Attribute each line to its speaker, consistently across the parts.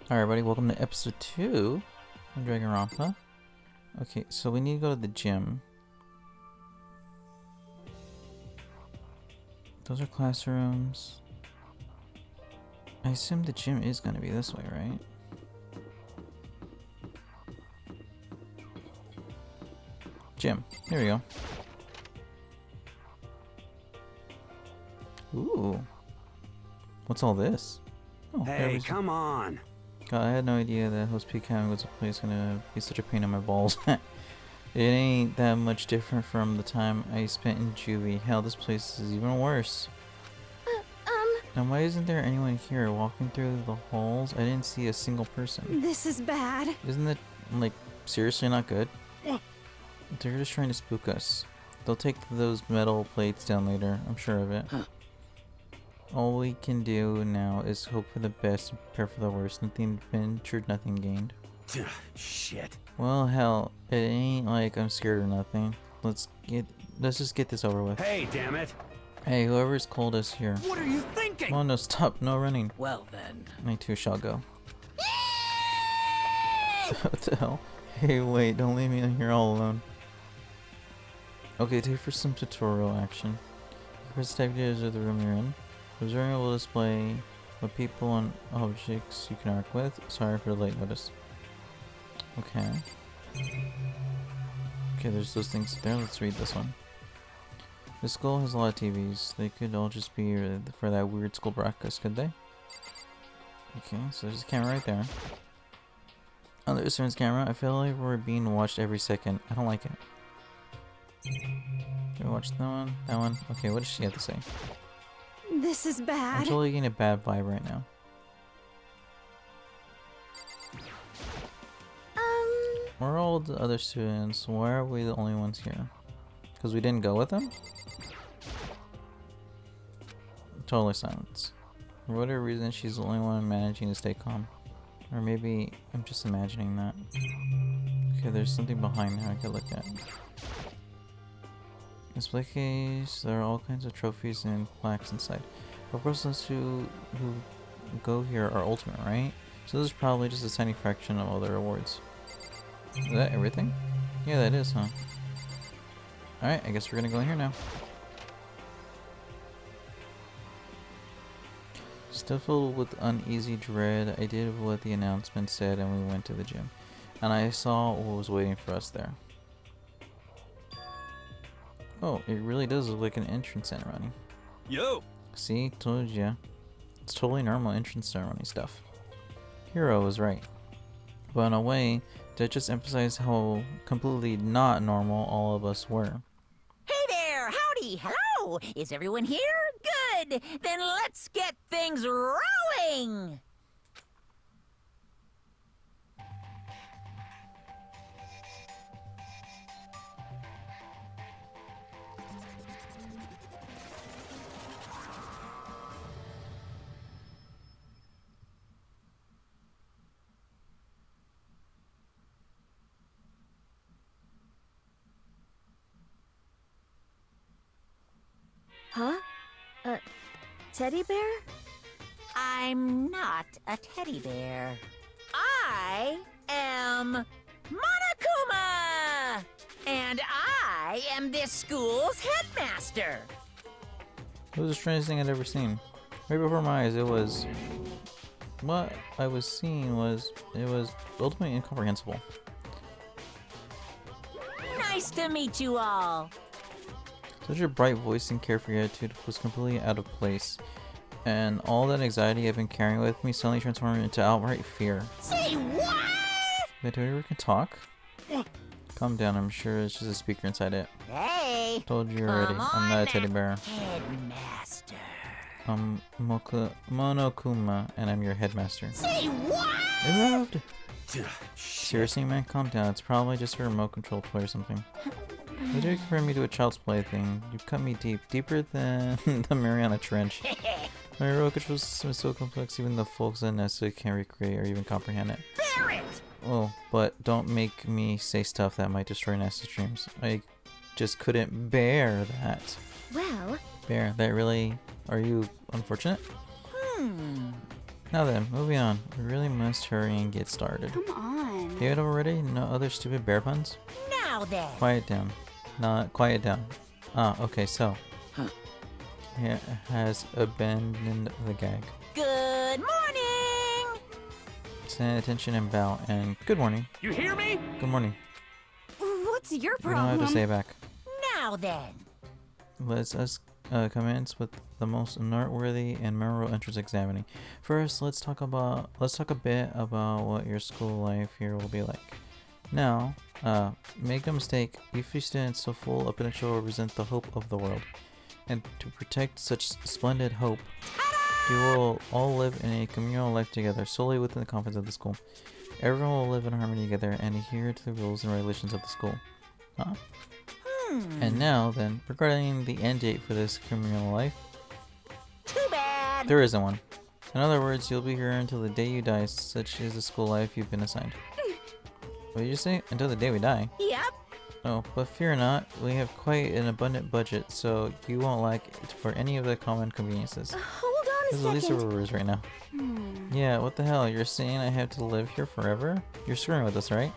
Speaker 1: Alright, everybody, welcome to episode 2 of Danganronpa. Okay, so we need to go to the gym. Those are classrooms. I assume the gym is going to be this way, right? Gym. Here we go. Ooh. What's all this? Oh,
Speaker 2: hey, come on.
Speaker 1: God, I had no idea that Host Peak Cabin was a place gonna be such a pain in my balls. It ain't that much different from the time I spent in juvie. Hell, this place is even worse. And why isn't there anyone here walking through the halls? I didn't see a single person.
Speaker 3: This is bad.
Speaker 1: Isn't it, like, seriously not good? They're just trying to spook us. They'll take those metal plates down later, I'm sure of it. All we can do now is hope for the best and prepare for the worst. Nothing ventured, nothing gained.
Speaker 2: Shit.
Speaker 1: Well, hell, it ain't like I'm scared or nothing. Let's just get this over with.
Speaker 2: Hey, damn it.
Speaker 1: Hey, whoever's called us here.
Speaker 2: What are you thinking?
Speaker 1: Oh no, stop, no running.
Speaker 2: Well then.
Speaker 1: I too shall go. What the hell? Hey, wait, don't leave me here all alone. Okay, take for some tutorial action. Press the type of the room you're in. Observing will display what people and objects you can interact with. Sorry for the late notice. Okay. Okay, there's those things there. Let's read this one. The school has a lot of TVs. They could all just be for that weird school broadcast, could they? Okay, so there's a camera right there. On the instruments camera, I feel like we're being watched every second. I don't like it. Can we watch that one? That one? Okay, what does she have to say?
Speaker 3: This is
Speaker 1: I'm
Speaker 3: bad.
Speaker 1: totally getting a bad vibe right now. Where are all the other students? Why are we the only ones here? Because we didn't go with them? Totally silence. For whatever reason, she's the only one managing to stay calm. Or maybe I'm just imagining that. Okay, there's something behind her I could look at. Display case, there are all kinds of trophies and plaques inside. Of course, those who go here are ultimate, right? So this is probably just a tiny fraction of all their awards. Is that everything? Yeah, that is, huh? Alright, I guess we're gonna go in here now. Still filled with uneasy dread, I did what the announcement said and we went to the gym. And I saw what was waiting for us there. Oh, it really does look like an entrance ceremony.
Speaker 2: Yo!
Speaker 1: See, told ya. It's totally normal entrance ceremony stuff. Hero was right. But in a way, that just emphasized how completely not normal all of us were.
Speaker 4: Hey there! Howdy! Hello! Is everyone here? Good! Then let's get things rolling!
Speaker 3: Huh? A teddy bear?
Speaker 4: I'm not a teddy bear. I am Monokuma! And I am this school's headmaster.
Speaker 1: It was the strangest thing I'd ever seen. Right before my eyes, it was... What I was seeing was... It was ultimately incomprehensible.
Speaker 4: Nice to meet you all.
Speaker 1: Such a bright voice and carefree attitude was completely out of place. And all that anxiety I've been carrying with me suddenly transformed into outright fear.
Speaker 4: Say what?
Speaker 1: Wait, do we ever can talk? Calm down, I'm sure it's just a speaker inside it.
Speaker 4: Hey!
Speaker 1: Told you already,
Speaker 4: Come
Speaker 1: I'm not a
Speaker 4: on
Speaker 1: teddy bear.
Speaker 4: Headmaster.
Speaker 1: I'm Monokuma, and I'm your headmaster.
Speaker 4: Say what?
Speaker 1: It moved!
Speaker 2: Shit.
Speaker 1: Seriously, man, calm down. It's probably just a remote control toy or something. Why do you compare me to a child's plaything? You cut me deep, deeper than the Mariana Trench. My remote control system is so complex, even the folks that necessarily can't recreate or even comprehend it.
Speaker 4: Bear it!
Speaker 1: Oh, but don't make me say stuff that might destroy Nessa's dreams. I just couldn't bear that.
Speaker 3: Well,
Speaker 1: Bear, that really... Are you unfortunate? Now then, moving on. We really must hurry and get started.
Speaker 3: Come on.
Speaker 1: David already? No other stupid bear puns?
Speaker 4: Now then.
Speaker 1: Quiet down. Quiet down. Ah, okay, so.
Speaker 2: Huh.
Speaker 1: He has abandoned the gag.
Speaker 4: Good morning.
Speaker 1: Stand attention and bow, and good morning.
Speaker 2: You hear me?
Speaker 1: Good morning.
Speaker 3: What's your
Speaker 1: You don't
Speaker 3: problem?
Speaker 1: have to say it back.
Speaker 4: Now then.
Speaker 1: Let's commence with the most noteworthy and memorable entrance examining. First, let's talk a bit about what your school life here will be like. Now, make no mistake, you three students so full of potential represent the hope of the world. And to protect such splendid hope, you will all live in a communal life together, solely within the confines of the school. Everyone will live in harmony together and adhere to the rules and regulations of the school. And now, then, regarding the end date for this communal life,
Speaker 4: Too bad.
Speaker 1: there isn't one. In other words, you'll be here until the day you die, such is the school life you've been assigned. What did you say? Until the day we die?
Speaker 4: Yep.
Speaker 1: Oh, but fear not, we have quite an abundant budget, so you won't lack it for any of the common conveniences.
Speaker 3: Hold on
Speaker 1: There's
Speaker 3: a
Speaker 1: at least
Speaker 3: second.
Speaker 1: a right now.
Speaker 3: Hmm.
Speaker 1: Yeah, what the hell? You're saying I have to live here forever? You're screwing with us, right?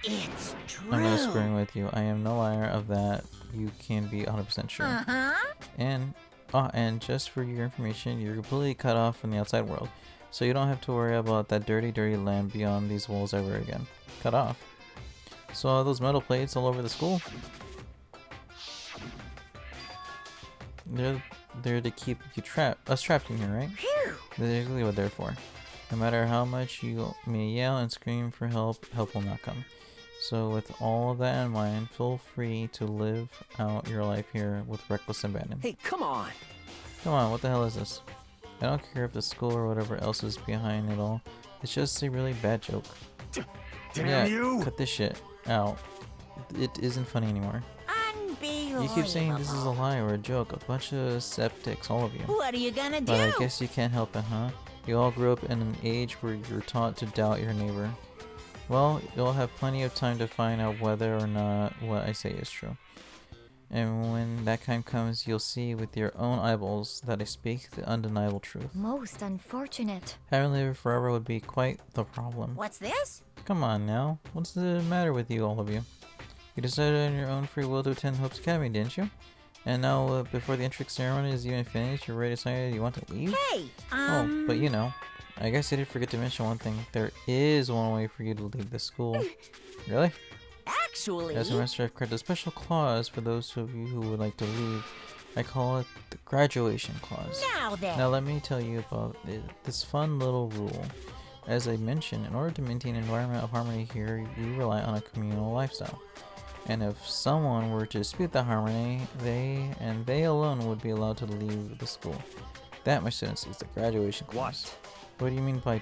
Speaker 4: It's true.
Speaker 1: I'm not screwing with you. I am no liar of that. You can be 100% sure.
Speaker 4: Uh-huh.
Speaker 1: And just for your information, you're completely cut off from the outside world. So you don't have to worry about that dirty, dirty land beyond these walls ever again. Cut off. So all those metal plates all over the school? They're to keep you us trapped in here, right?
Speaker 4: Phew.
Speaker 1: That's exactly what they're for. No matter how much you may yell and scream for help, help will not come. So with all of that in mind, feel free to live out your life here with reckless abandon.
Speaker 2: Hey, come on.
Speaker 1: Come on, what the hell is this? I don't care if the school or whatever else is behind it all. It's just a really bad joke.
Speaker 2: Damn
Speaker 1: Yeah,
Speaker 2: you.
Speaker 1: cut this shit out. It isn't funny anymore.
Speaker 4: Unbelievable.
Speaker 1: You keep saying this is a lie or a joke. A bunch of skeptics, all of you.
Speaker 4: What are you gonna do?
Speaker 1: But I guess you can't help it, huh? You all grew up in an age where you're taught to doubt your neighbor. Well, you'll have plenty of time to find out whether or not what I say is true. And when that time comes, you'll see with your own eyeballs that I speak the undeniable truth.
Speaker 3: Most unfortunate.
Speaker 1: Having lived forever would be quite the problem.
Speaker 4: What's this?
Speaker 1: Come on now, what's the matter with you, all of you? You decided on your own free will to attend Hope's Academy, didn't you? And now, before the entrance ceremony is even finished, you're ready to decide you want to leave?
Speaker 4: Hey,
Speaker 1: Oh, but you know, I guess I did forget to mention one thing. There is one way for you to leave the school. Really?
Speaker 4: actually.
Speaker 1: As a master, I've created a special clause for those of you who would like to leave. I call it the graduation clause.
Speaker 4: Now then.
Speaker 1: Now let me tell you about this fun little rule. As I mentioned, in order to maintain an environment of harmony here, we rely on a communal lifestyle. And if someone were to dispute that harmony, they alone would be allowed to leave the school. That, my students, is the graduation clause. What do you mean by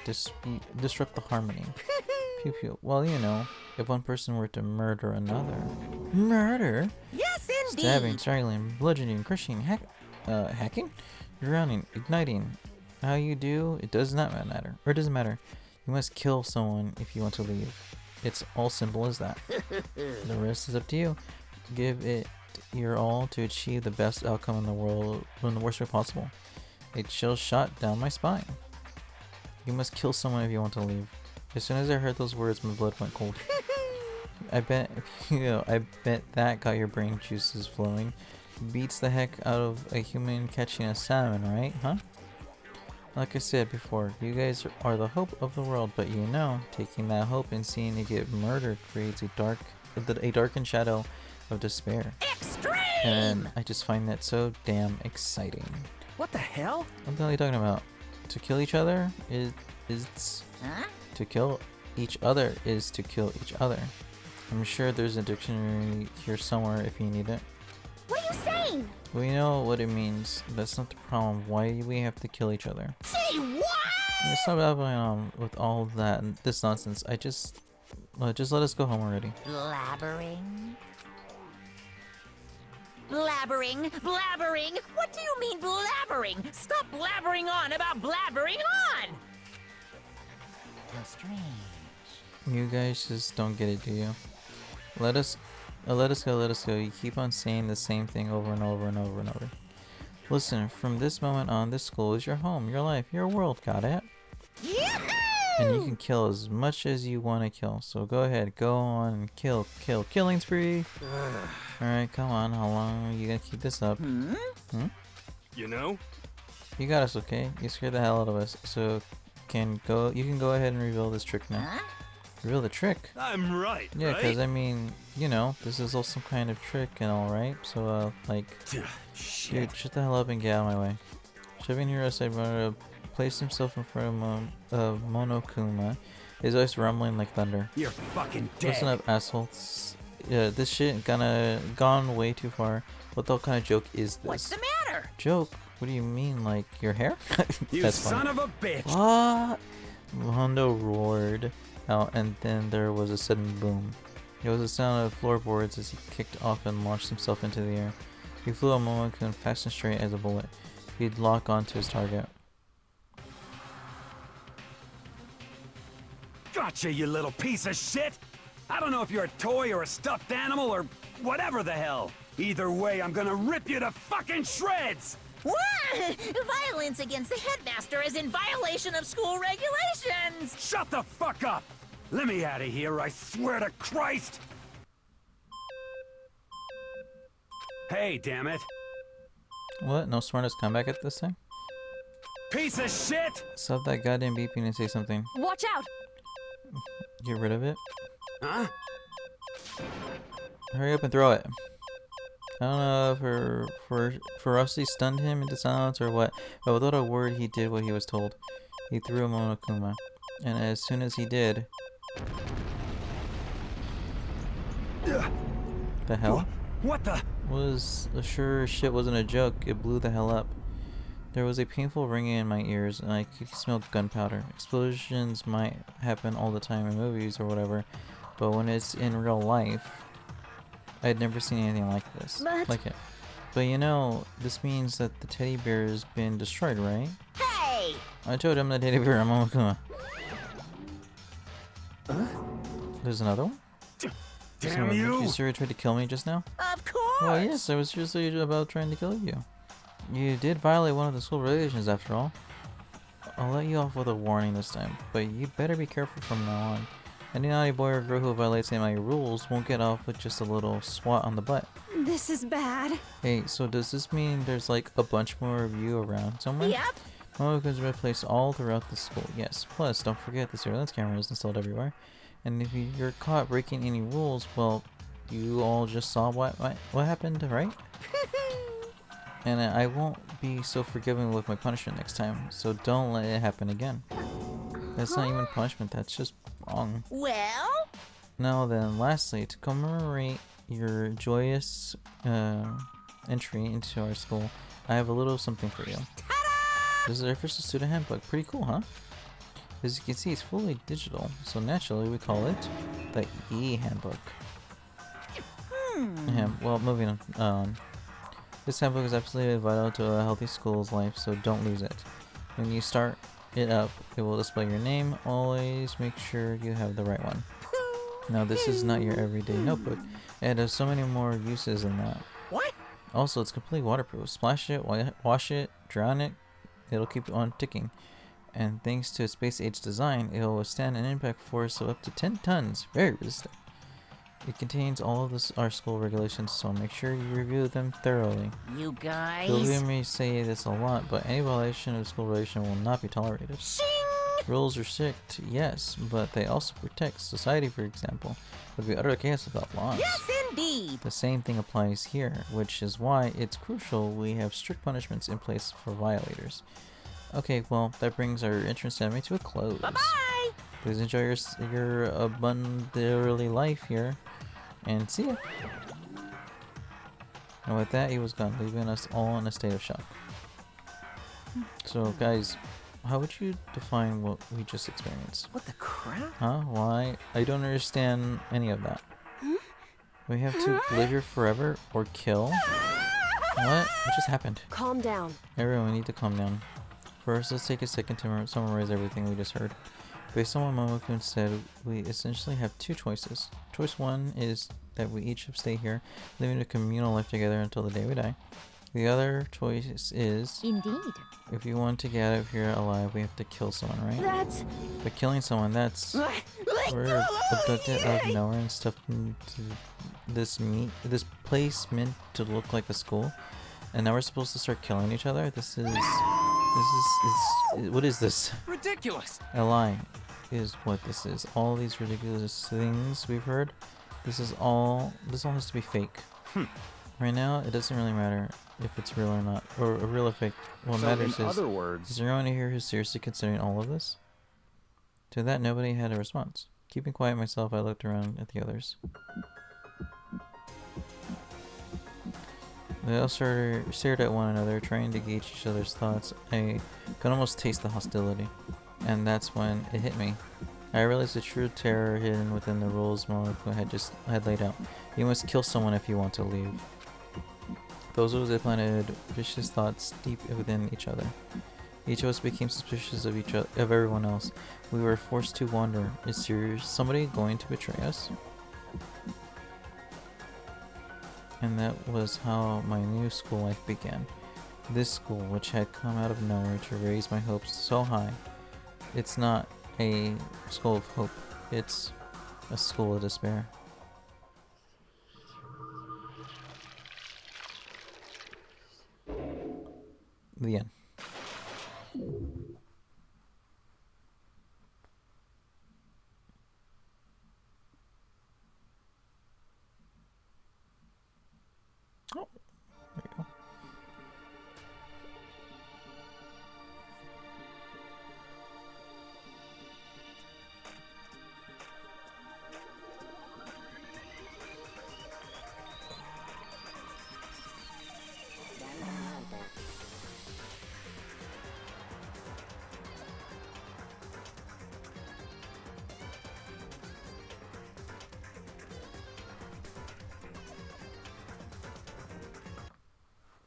Speaker 1: disrupt the harmony? Pew pew. Well, you know, if one person were to murder another. Murder?
Speaker 4: Yes, indeed.
Speaker 1: Stabbing, strangling, bludgeoning, crushing, hacking, drowning, igniting. How you do, it does not matter. Or it doesn't matter. You must kill someone if you want to leave. It's all simple as that. The rest is up to you. Give it your all to achieve the best outcome in the world in the worst way possible. A chill shot down my spine. You must kill someone if you want to leave. As soon as I heard those words, my blood went cold. I bet that got your brain juices flowing. Beats the heck out of a human catching a salmon, right? Huh? Like I said before, you guys are the hope of the world, but you know, taking that hope and seeing it get murdered creates a darkened shadow of despair.
Speaker 4: Extreme!
Speaker 1: And I just find that so damn exciting.
Speaker 2: What the hell?
Speaker 1: What the hell are you talking about? To kill each other is
Speaker 4: Huh?
Speaker 1: to kill each other is to kill each other. I'm sure there's a dictionary here somewhere if you need it.
Speaker 3: What are you saying?
Speaker 1: We know what it means. That's not the problem. Why do we have to kill each other?
Speaker 4: Say what?
Speaker 1: Yeah, stop babbling on with all of that and this nonsense. Just let us go home already.
Speaker 4: Blabbering? Blabbering? Blabbering? What do you mean blabbering? Stop blabbering on about blabbering on! How strange.
Speaker 1: You guys just don't get it, do you? Let us go. You keep on saying the same thing over and over and over and over. Listen, from this moment on, this school is your home, your life, your world, got it? And you can kill as much as you want to kill. So go ahead, go on and kill. Killing spree! Alright, come on, how long are you gonna keep this up?
Speaker 2: You know?
Speaker 1: You got us, okay? You scared the hell out of us. So you can go ahead and reveal this trick now. Reveal the trick?
Speaker 2: I'm right,
Speaker 1: Yeah, because I mean, you know, this is all some kind of trick and all, right? So, like,
Speaker 2: Shit.
Speaker 1: dude, shut the hell up and get out of my way. Shoving Hero aside, placed himself in front of Monokuma. His voice rumbling like thunder.
Speaker 2: You're fucking dead.
Speaker 1: Listen up, assholes. Yeah, this shit gone way too far. What the kind of joke is this?
Speaker 4: What's the matter?
Speaker 1: Joke? What do you mean, like your hair?
Speaker 2: You
Speaker 1: That's
Speaker 2: son
Speaker 1: funny.
Speaker 2: of a bitch.
Speaker 1: What? Hondo roared out, and then there was a sudden boom. There was a sound of floorboards as he kicked off and launched himself into the air. He flew on Momokun fast and straight as a bullet. He'd lock onto his target.
Speaker 2: Gotcha, you little piece of shit! I don't know if you're a toy or a stuffed animal or whatever the hell. Either way, I'm gonna rip you to fucking shreds!
Speaker 4: What? Violence against the headmaster is in violation of school regulations!
Speaker 2: Shut the fuck up! Let me out of here, I swear to Christ! Hey, damn it.
Speaker 1: What? No smartest comeback at this time?
Speaker 2: Piece of shit!
Speaker 1: Stop that goddamn beeping and say something.
Speaker 3: Watch out!
Speaker 1: Get rid of it.
Speaker 2: Huh?
Speaker 1: Hurry up and throw it. I don't know if her ferocity stunned him into silence or what, but without a word he did what he was told. He threw a Monokuma, and as soon as he did... The hell?
Speaker 2: What the?
Speaker 1: Was sure shit wasn't a joke, it blew the hell up. There was a painful ringing in my ears, and I could smell gunpowder. Explosions might happen all the time in movies or whatever, but when it's in real life, I'd never seen anything like this. Like it. But you know, this means that the teddy bear has been destroyed, right?
Speaker 4: Hey!
Speaker 1: I told him the teddy bear, I'm Monokuma. There's another one?
Speaker 2: Damn you!
Speaker 1: You sure tried to kill me just now?
Speaker 4: Of course!
Speaker 1: Well, yes, I was seriously about trying to kill you. You did violate one of the school regulations after all. I'll let you off with a warning this time, but you better be careful from now on. Any naughty boy or girl who violates any of my rules won't get off with just a little swat on the butt.
Speaker 3: This is bad.
Speaker 1: Hey, so does this mean there's like a bunch more of you around somewhere?
Speaker 4: Yep.
Speaker 1: Momoko's been placed all throughout the school, yes. Plus, don't forget the surveillance camera is installed everywhere. And if you're caught breaking any rules, well, you all just saw what happened, right? And I won't be so forgiving with my punishment next time, so don't let it happen again. That's not even punishment, that's just wrong.
Speaker 4: Well?
Speaker 1: Now then, lastly, to commemorate your joyous entry into our school, I have a little something for you. This is our first student handbook. Pretty cool, huh? As you can see, it's fully digital, so naturally we call it the E-handbook. Well, moving on. This handbook is absolutely vital to a healthy school's life, so don't lose it. When you start it up, it will display your name. Always make sure you have the right one. Now, this is not your everyday notebook. It has so many more uses than that.
Speaker 4: What?
Speaker 1: Also, it's completely waterproof. Splash it, wash it, drown it, it'll keep on ticking. And thanks to its space-age design, it will withstand an impact force of up to 10 tons. Very resistant. It contains all of our school regulations, so make sure you review them thoroughly.
Speaker 4: You guys?
Speaker 1: You'll hear me say this a lot, but any violation of school regulation will not be tolerated.
Speaker 4: Shing!
Speaker 1: Rules are strict, yes, but they also protect society, for example. It would be utter chaos without laws.
Speaker 4: Yes, indeed!
Speaker 1: The same thing applies here, which is why it's crucial we have strict punishments in place for violators. Okay, well, that brings our entrance ceremony to a close.
Speaker 4: Bye-bye!
Speaker 1: Please enjoy your abundantly life here, and see ya. And with that, he was gone, leaving us all in a state of shock. So, guys, how would you define what we just experienced?
Speaker 2: What the crap?
Speaker 1: Huh? Why? I don't understand any of that. We have to live here forever or kill? What? What just happened?
Speaker 3: Calm down.
Speaker 1: Everyone, we need to calm down. First, let's take a second to summarize everything we just heard. Based on what Momokun said, we essentially have two choices. Choice one is that we each stay here, living a communal life together until the day we die. The other choice is,
Speaker 3: Indeed.
Speaker 1: if you want to get out of here alive, we have to kill someone, right?
Speaker 3: That's...
Speaker 1: But killing someone, that's... We're abducted out of nowhere and stuffed into this place meant to look like a school. And now we're supposed to start killing each other? This is what is this?
Speaker 5: Ridiculous.
Speaker 1: A lie is what this is. All these ridiculous things we've heard, this all has to be fake. Right now, it doesn't really matter if it's real or not, or real or fake. What matters
Speaker 5: in
Speaker 1: is,
Speaker 5: other words,
Speaker 1: is there anyone here who's seriously considering all of this? To that, nobody had a response. Keeping quiet myself, I looked around at the others. They all stared at one another, trying to gauge each other's thoughts. I could almost taste the hostility. And that's when it hit me. I realized the true terror hidden within the rules Monokuma had laid out. You must kill someone if you want to leave. Those rules had planted vicious thoughts deep within each other. Each of us became suspicious of everyone else. We were forced to wonder, is somebody going to betray us? And that was how my new school life began. This school, which had come out of nowhere to raise my hopes so high. It's not a school of hope, it's a school of despair. The end. Oh, there you go.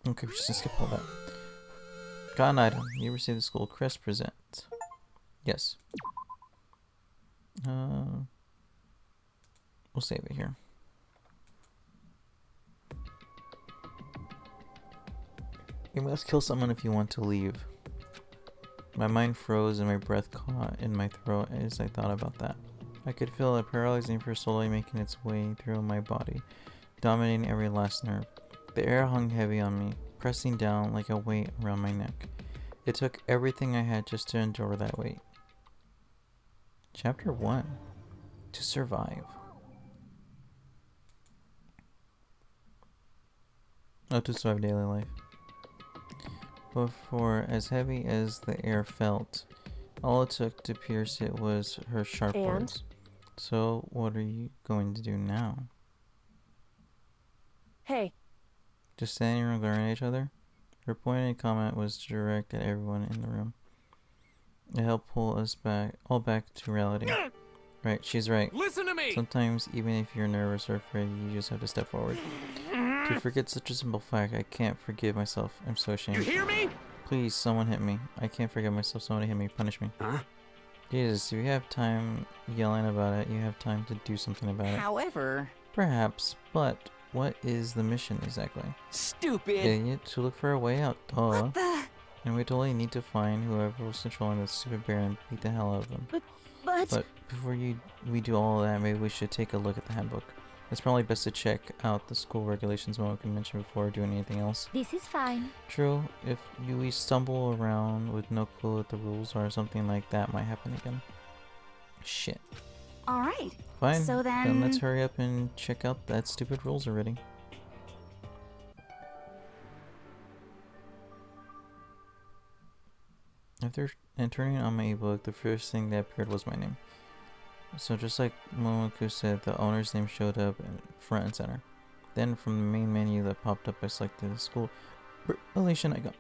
Speaker 1: Okay, we're just gonna skip all that. Got an item. You received the school crest present. Yes. We'll save it here. You must kill someone if you want to leave. My mind froze and my breath caught in my throat as I thought about that. I could feel a paralyzing fear slowly making its way through my body, dominating every last nerve. The air hung heavy on me, pressing down like a weight around my neck. It took everything I had just to endure that weight. Chapter 1. To survive. Oh, to survive daily life. But for as heavy as the air felt, all it took to pierce it was her sharp words. So, what are you going to do now?
Speaker 6: Hey.
Speaker 1: Just standing around glaring at each other? Her pointed comment was directed at everyone in the room. It helped pull us all back to reality. Right, she's right.
Speaker 5: Listen to me!
Speaker 1: Sometimes, even if you're nervous or afraid, you just have to step forward. To forget such a simple fact, I can't forgive myself. I'm so ashamed.
Speaker 5: You hear me?
Speaker 1: Please, someone hit me. I can't forgive myself. Someone hit me. Punish me.
Speaker 2: Huh?
Speaker 1: Jesus, if you have time yelling about it, you have time to do something about it.
Speaker 6: However...
Speaker 1: Perhaps, but what is the mission exactly?
Speaker 6: Stupid!
Speaker 1: Idiot, to look for a way out. Duh.
Speaker 6: What the...
Speaker 1: And we totally need to find whoever was controlling that stupid bear and beat the hell out of them.
Speaker 3: But...
Speaker 1: before we do all of that, maybe we should take a look at the handbook. It's probably best to check out the school regulations Monokuma mentioned before doing anything else.
Speaker 3: This is fine.
Speaker 1: True, if we stumble around with no clue what the rules are, something like that might happen again. Shit.
Speaker 3: Alright.
Speaker 1: Fine,
Speaker 3: So
Speaker 1: then let's hurry up and check out that stupid rules already. After turning on my ebook, the first thing that appeared was my name. So just like Momoku said, the owner's name showed up front and center. Then from the main menu that popped up, I selected the school relation I got.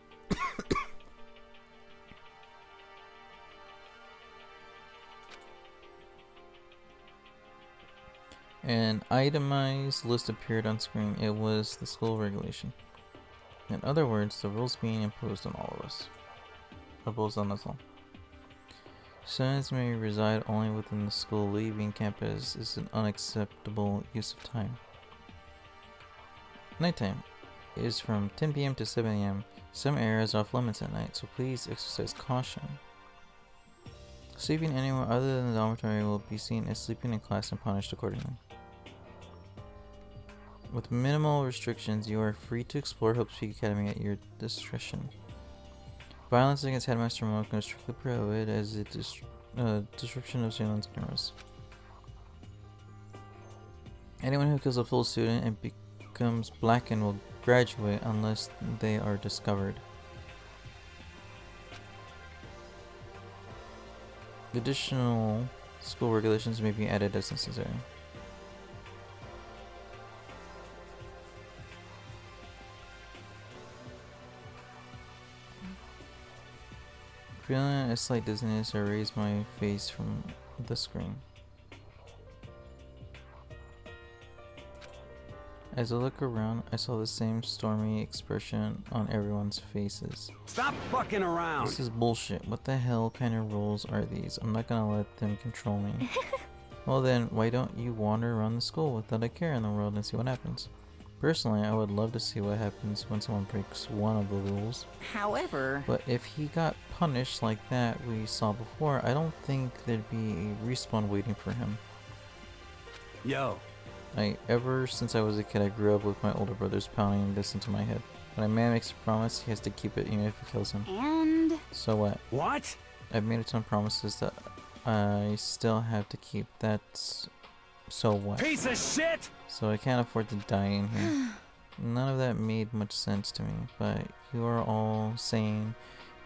Speaker 1: An itemized list appeared on screen. It was the school regulation. In other words, the rules being imposed on all of us. Imposed on us all. Students may reside only within the school. Leaving campus is an unacceptable use of time. Nighttime. is from 10 p.m. to 7 a.m. Some areas are off limits at night, so please exercise caution. Sleeping anywhere other than the dormitory will be seen as sleeping in class and punished accordingly. With minimal restrictions, you are free to explore Hope's Peak Academy at your discretion. Violence against Headmaster Monokuma is strictly prohibited as it is destruction of surveillance cameras. Anyone who kills a full student and becomes blackened will graduate unless they are discovered. Additional school regulations may be added as necessary. Feeling a slight dizziness, I raised my face from the screen. As I look around, I saw the same stormy expression on everyone's faces.
Speaker 2: Stop fucking around!
Speaker 1: This is bullshit. What the hell kind of rules are these? I'm not gonna let them control me. Well then, why don't you wander around the school without a care in the world and see what happens? Personally, I would love to see what happens when someone breaks one of the rules.
Speaker 4: However...
Speaker 1: But if he got punished like that we saw before, I don't think there'd be a respawn waiting for him.
Speaker 2: Yo.
Speaker 1: Ever since I was a kid, I grew up with my older brothers pounding this into my head. When a man makes a promise, he has to keep it even if it kills him.
Speaker 3: And...
Speaker 1: So what?
Speaker 2: What?
Speaker 1: I've made a ton of promises that I still have to keep. That's... So what?
Speaker 2: Piece of shit!
Speaker 1: So I can't afford to die in here. None of that made much sense to me, but you are all saying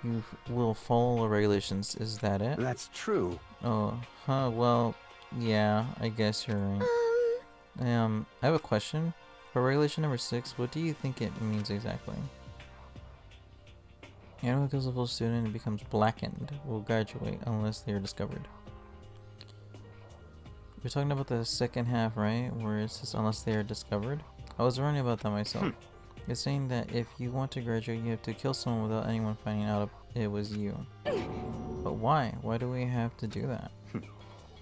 Speaker 1: you will follow the regulations. Is that it?
Speaker 2: That's true.
Speaker 1: Oh, huh, well, yeah, I guess you're right. I have a question. For regulation number 6, what do you think it means exactly? Anyone who kills a full student and becomes blackened will graduate unless they are discovered. We're talking about the second half, right? Where it says unless they are discovered? I was wondering about that myself. It's saying that if you want to graduate, you have to kill someone without anyone finding out it was you. But why? Why do we have to do that?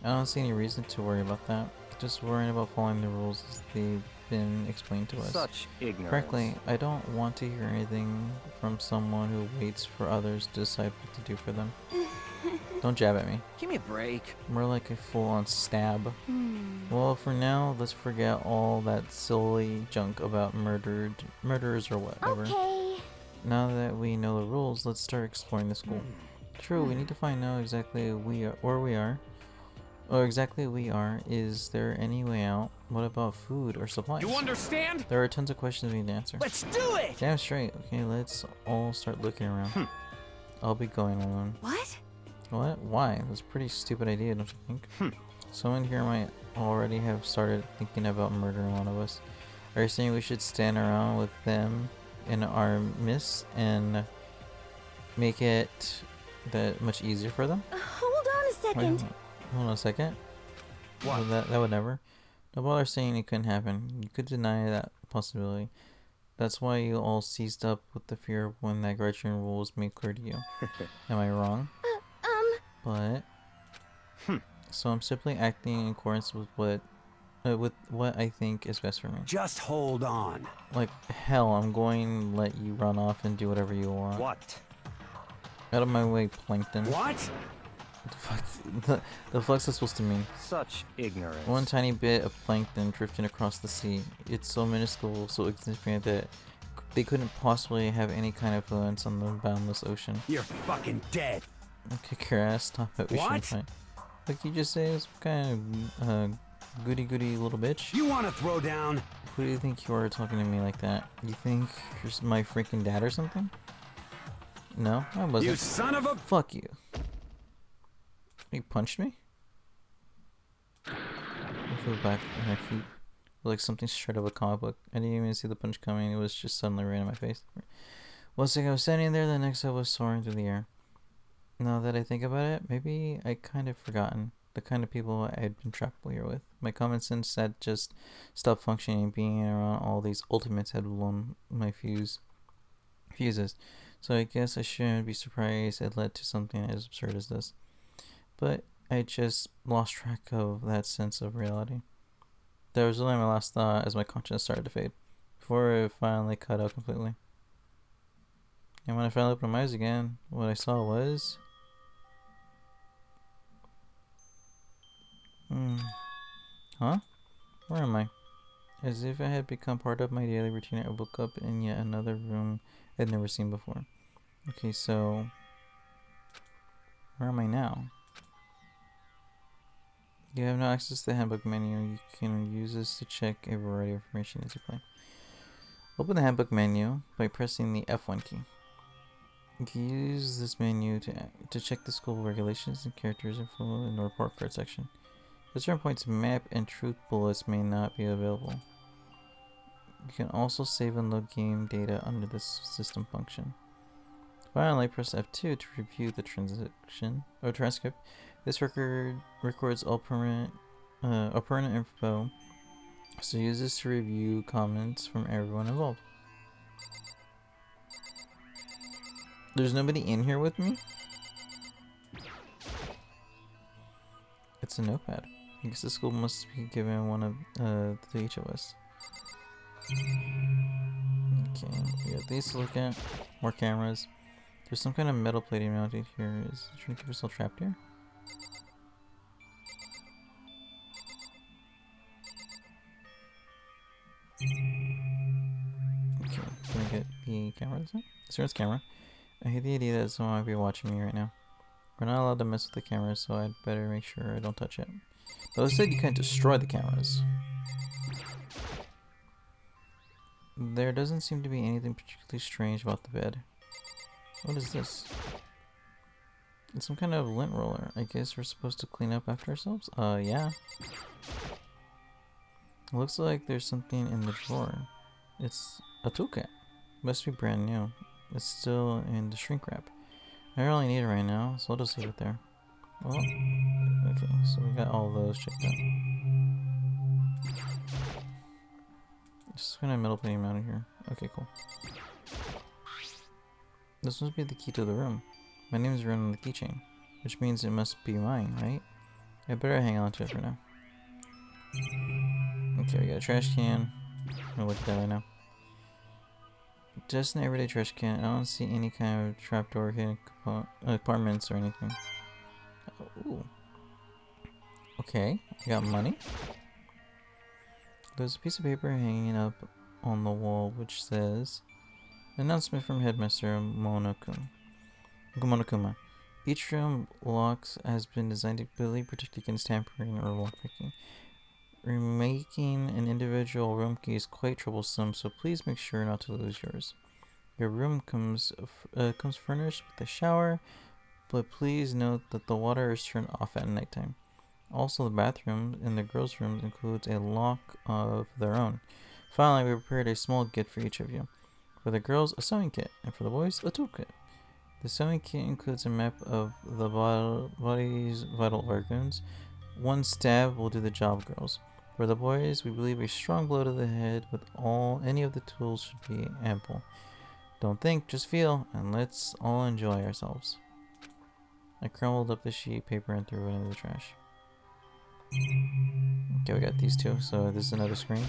Speaker 1: I don't see any reason to worry about that. Just worrying about following the rules as they've been explained to us.
Speaker 5: Such ignorance.
Speaker 1: Frankly, I don't want to hear anything from someone who waits for others to decide what to do for them. Don't jab at me.
Speaker 5: Give me a break.
Speaker 1: More like a full-on stab. Well, for now, let's forget all that silly junk about murderers or whatever.
Speaker 3: Okay.
Speaker 1: Now that we know the rules, let's start exploring the school. True, we need to find out exactly where we are. Or exactly we are. Is there any way out? What about food or supplies?
Speaker 2: You understand?
Speaker 1: There are tons of questions we need to answer.
Speaker 2: Let's do it!
Speaker 1: Damn straight. Okay, let's all start looking around. I'll be going alone.
Speaker 3: What?
Speaker 1: What? Why? That's a pretty stupid idea, don't you think? Someone here might already have started thinking about murdering one of us. Are you saying we should stand around with them in our midst and make it that much easier for them?
Speaker 3: Hold on a second.
Speaker 1: Wait, hold on a second.
Speaker 2: What?
Speaker 1: Well, that would never. No bother saying it couldn't happen. You could deny that possibility. That's why you all seized up with the fear when that graduation rule was made clear to you. Am I wrong? But so I'm simply acting in accordance with what I think is best for me.
Speaker 2: Just hold on.
Speaker 1: Like hell, I'm going to let you run off and do whatever you want.
Speaker 5: What?
Speaker 1: Out of my way, Plankton.
Speaker 2: What?
Speaker 1: The fuck's that supposed to mean?
Speaker 5: Such ignorance.
Speaker 1: One tiny bit of plankton drifting across the sea. It's so minuscule, so insignificant that they couldn't possibly have any kind of influence on the boundless ocean.
Speaker 2: You're fucking dead.
Speaker 1: I'll kick your ass, stop it, we shouldn't fight. Like you just say, it's kind of goody little bitch.
Speaker 2: You want to throw down?
Speaker 1: Who do you think you are talking to me like that? You think you're my freaking dad or something? No, I wasn't.
Speaker 2: You son of a...
Speaker 1: Fuck you. You punched me? I feel back in a heap. Like something straight out of a comic book. I didn't even see the punch coming, it was just suddenly right in my face. One second I was standing there, the next I was soaring through the air. Now that I think about it, maybe I kind of forgotten the kind of people I had been trapped here with. My common sense had just stopped functioning. Being around all these ultimates had blown my fuses. So I guess I shouldn't be surprised it led to something as absurd as this. But I just lost track of that sense of reality. That was really my last thought as my conscience started to fade. before it finally cut out completely. And when I finally opened my eyes again, what I saw was... Huh? Where am I? As if it had become part of my daily routine, I woke up in yet another room I'd never seen before. Okay, so... where am I now? You have no access to the handbook menu. You can use this to check a variety of information as you play. Open the handbook menu by pressing the F1 key. You can use this menu to check the school regulations and characters info in the report card section. At certain points, map and truth bullets may not be available. You can also save and load game data under this system function. Finally, press F2 to review the transcript. This records all pertinent info, so use this to review comments from everyone involved. There's nobody in here with me? It's a notepad. I guess the school must be given one of to each of us. Okay, we got these to look at. More cameras. There's some kind of metal plating mounted here. Is the trying to keep us all trapped here? Okay, can I get the camera this time? Surveillance camera. I hate the idea that someone might be watching me right now. We're not allowed to mess with the cameras, so I'd better make sure I don't touch it. But it said you can't destroy the cameras. There doesn't seem to be anything particularly strange about the bed. What is this? It's some kind of lint roller. I guess we're supposed to clean up after ourselves? Yeah. It looks like there's something in the drawer. It's a toolkit. Must be brand new. It's still in the shrink wrap. I don't really need it right now, so I'll just leave it there. Well, okay, so we got all those checked out. Just gonna metal plating out of here. Okay, cool. This must be the key to the room. My name is written on the keychain, which means it must be mine, right? I better hang on to it for now. Okay, we got a trash can. I'm gonna look at that right now. Just an everyday trash can. I don't see any kind of trapdoor hidden compartments or anything. Ooh. Okay, I got money. There's a piece of paper hanging up on the wall which says, "Announcement from Headmaster Monokuma. Each room locks has been designed to completely protect against tampering or lockpicking. Remaking an individual room key is quite troublesome, so please make sure not to lose yours. Your room comes furnished with a shower, but please note that the water is turned off at nighttime. Also, the bathroom in the girls' rooms includes a lock of their own. Finally, we prepared a small gift for each of you. For the girls, a sewing kit, and for the boys, a toolkit. The sewing kit includes a map of the body's vital organs. One stab will do the job, girls. For the boys, we believe a strong blow to the head with any of the tools should be ample. Don't think, just feel, and let's all enjoy ourselves." I crumbled up the sheet of paper and threw it into the trash. Okay, we got these two, so this is another screen.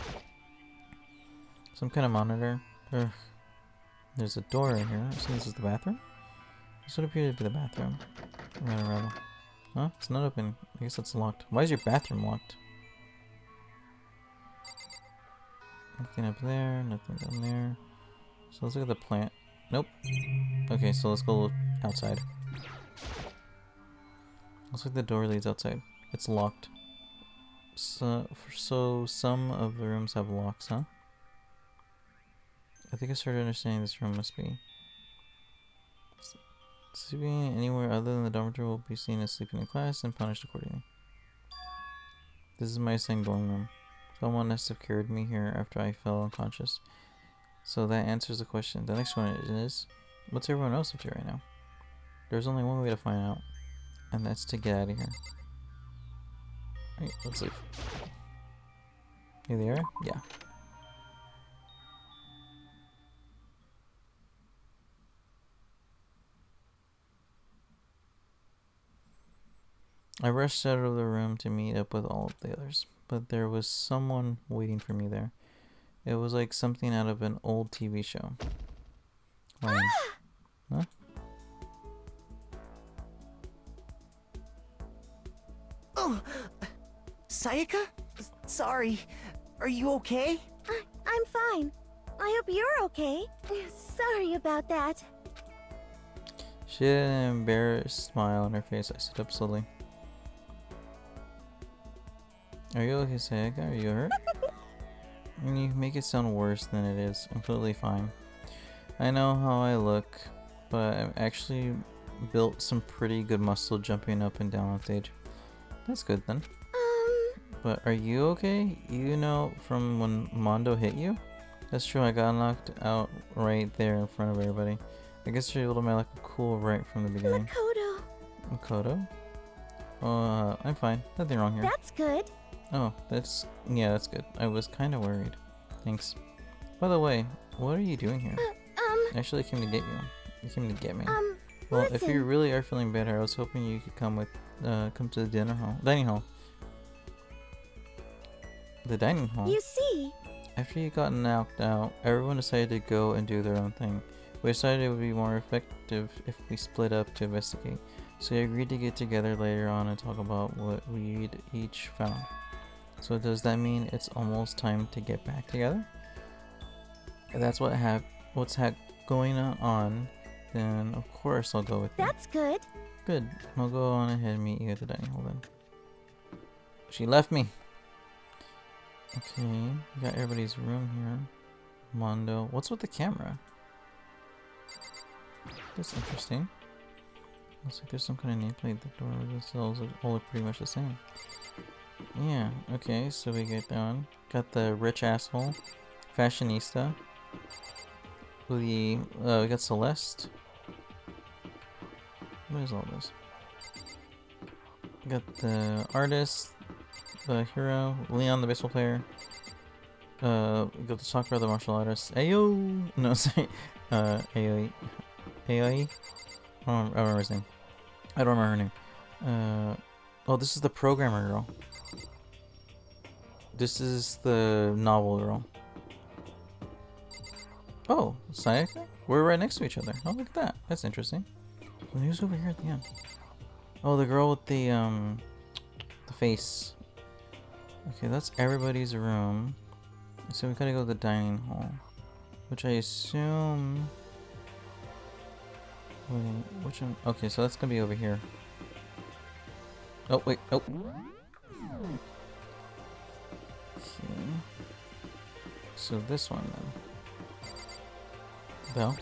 Speaker 1: Some kind of monitor. Ugh. There's a door in here, so this is the bathroom? This would appear to be the bathroom. Rattle. Huh? It's not open. I guess it's locked. Why is your bathroom locked? Nothing up there, nothing down there. So let's look at the plant. Nope. Okay, so let's go outside. Looks like the door leads outside. It's locked. So some of the rooms have locks, huh? I think I started understanding this room must be. Sleeping anywhere other than the dormitory will be seen as sleeping in class and punished accordingly. This is my assigned dorm room. Someone must have carried me here after I fell unconscious. So that answers the question. The next one is, what's everyone else up to right now? There's only one way to find out, and that's to get out of here. Alright, let's leave. You there? Yeah. I rushed out of the room to meet up with all of the others, but there was someone waiting for me there. It was like something out of an old TV show. Why? Huh?
Speaker 6: Oh, Sayaka? Sorry. Are you okay?
Speaker 3: I'm fine. I hope you're okay. Sorry about that.
Speaker 1: She had an embarrassed smile on her face. I stood up slowly. Are you okay, Sayaka? Are you hurt? And you make it sound worse than it is. I'm completely fine. I know how I look, but I've actually built some pretty good muscle jumping up and down on stage. That's good then. But are you okay? You know from when Mondo hit you? That's true, I got knocked out right there in front of everybody. I guess you're able to make like a cool right from the beginning.
Speaker 3: Makoto.
Speaker 1: Makoto? Oh, I'm fine. Nothing wrong here.
Speaker 3: That's good.
Speaker 1: Oh, that's good. I was kind of worried. Thanks. By the way, what are you doing here? I actually came to get you. You came to get me. Well, if you
Speaker 3: listen.
Speaker 1: really are feeling better, I was hoping you could come to the dining hall. The dining hall.
Speaker 3: You see,
Speaker 1: After you got knocked out, everyone decided to go and do their own thing. We decided it would be more effective if we split up to investigate. So we agreed to get together later on and talk about what we'd each found. So does that mean it's almost time to get back together? If that's what's going on, then of course I'll go with you.
Speaker 3: that's good.
Speaker 1: Good. I'll go on ahead and meet you at the dining hall then. She left me. Okay, we got everybody's room here. Mondo. What's with the camera? That's interesting. Looks like there's some kind of nameplate. The door themselves all look pretty much the same. Yeah, okay, so we get down. Got the rich asshole. Fashionista. We got Celeste. What is all this? Got the artist, the hero, Leon the baseball player. We got the soccer brother, martial artist. Ayo! No, sorry. Aoi. Aoi? I don't remember his name. I don't remember her name. Oh, this is the programmer girl. This is the novel girl. Oh, Sayaka? We're right next to each other. Oh, look at that. That's interesting. Well, who's over here at the end? Oh, the girl with the face. Okay, that's everybody's room. So we gotta go to the dining hall. Which I assume... Wait, which one? Okay, so that's gonna be over here. Oh, wait, oh. Okay. So this one then. Bell.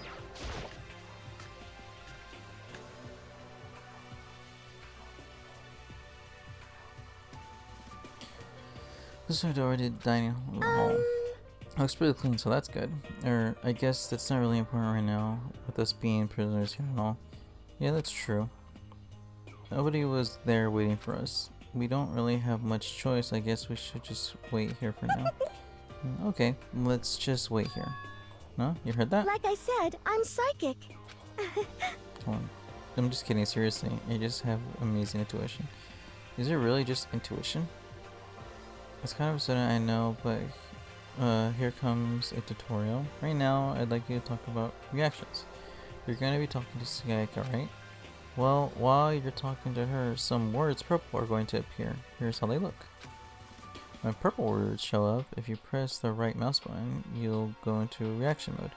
Speaker 1: This is already dining hall. Looks pretty clean, so that's good. Or I guess that's not really important right now, with us being prisoners here and all. Yeah, that's true. Nobody was there waiting for us. We don't really have much choice. I guess we should just wait here for now. Okay, let's just wait here. No? You heard that?
Speaker 3: Like I said, I'm psychic.
Speaker 1: Come on. I'm just kidding, seriously. You just have amazing intuition. Is it really just intuition? It's kind of sudden, I know, but here comes a tutorial. Right now, I'd like you to talk about reactions. You're going to be talking to Sayaka, right? Well, while you're talking to her, some words purple are going to appear. Here's how they look. When purple words show up, if you press the right mouse button, you'll go into reaction mode.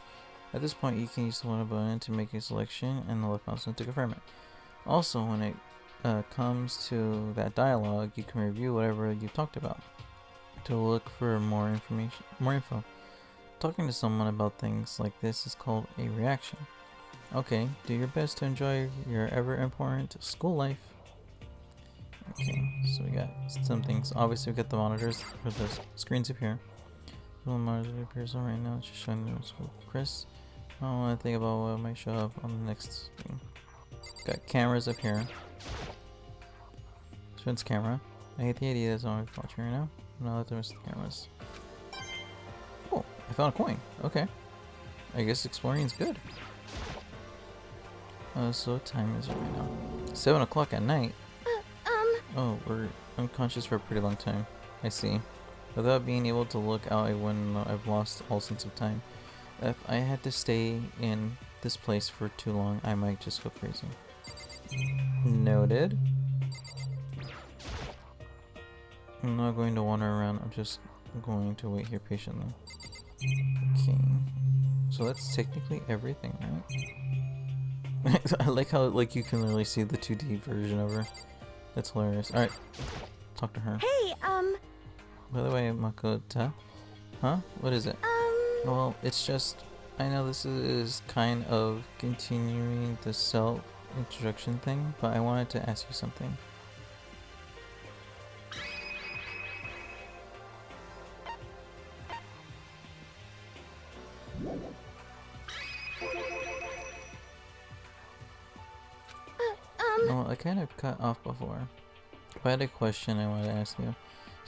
Speaker 1: At this point, you can use the one button to make a selection and the left mouse button to confirm it. Also, when it comes to that dialogue, you can review whatever you've talked about to look for more info. Talking to someone about things like this is called a reaction. Okay, do your best to enjoy your ever important school life. Okay, so we got some things. Obviously, we got the monitors for the screens up here. The monitor appears on right now. It's just showing the school. Chris, I don't want to think about what might show up on the next thing. Got cameras up here. Spins camera. I hate the idea that's on watching right now. No, there's the cameras. Oh, I found a coin. Okay. I guess exploring is good. So what time is it right now? 7 o'clock at night. Oh, we're unconscious for a pretty long time. I see. Without being able to look out a window, I've lost all sense of time. If I had to stay in this place for too long, I might just go crazy. Noted. I'm not going to wander around, I'm just going to wait here patiently. Okay. So that's technically everything, right? I like how like you can literally see the 2D version of her. That's hilarious. Alright. Talk to her.
Speaker 3: Hey,
Speaker 1: By the way, Makota. Huh? What is it? Well, it's just, I know this is kind of continuing the self-introduction thing, but I wanted to ask you something. Well, I kind of cut off before, but I had a question I wanted to ask you.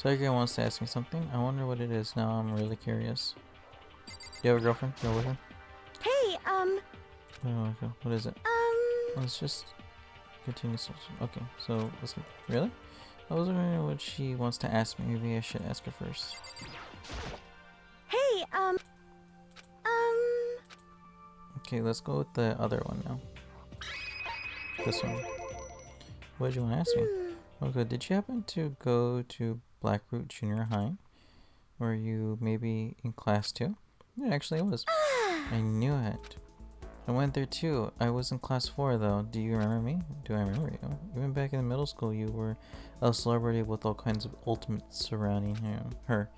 Speaker 1: Sayaka wants to ask me something. I wonder what it is now. I'm really curious. Do you have a girlfriend? You're with her?
Speaker 3: hey,
Speaker 1: Oh, okay. What is it? Let's just continue. Okay, so let's get. Really? I was wondering what she wants to ask me. Maybe I should ask her first.
Speaker 3: hey,
Speaker 1: Okay, let's go with the other one now. This one. What did you want to ask me? Okay, did you happen to go to Blackroot Junior High? Were you maybe in class 2? Yeah, actually I was. I knew it. I went there too. I was in class 4 though. Do you remember me? Do I remember you? Even back in middle school you were a celebrity with all kinds of ultimates surrounding her.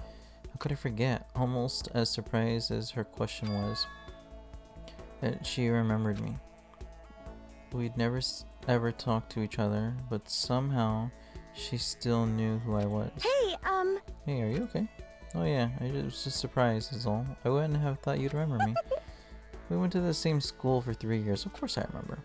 Speaker 1: How could I forget? Almost as surprised as her question was that she remembered me. We'd never ever talked to each other, but somehow she still knew who I was.
Speaker 3: hey,
Speaker 1: Hey, are you okay? Oh yeah, I was just surprised is all. I wouldn't have thought you'd remember me. We went to the same school for 3 years, of course I remember.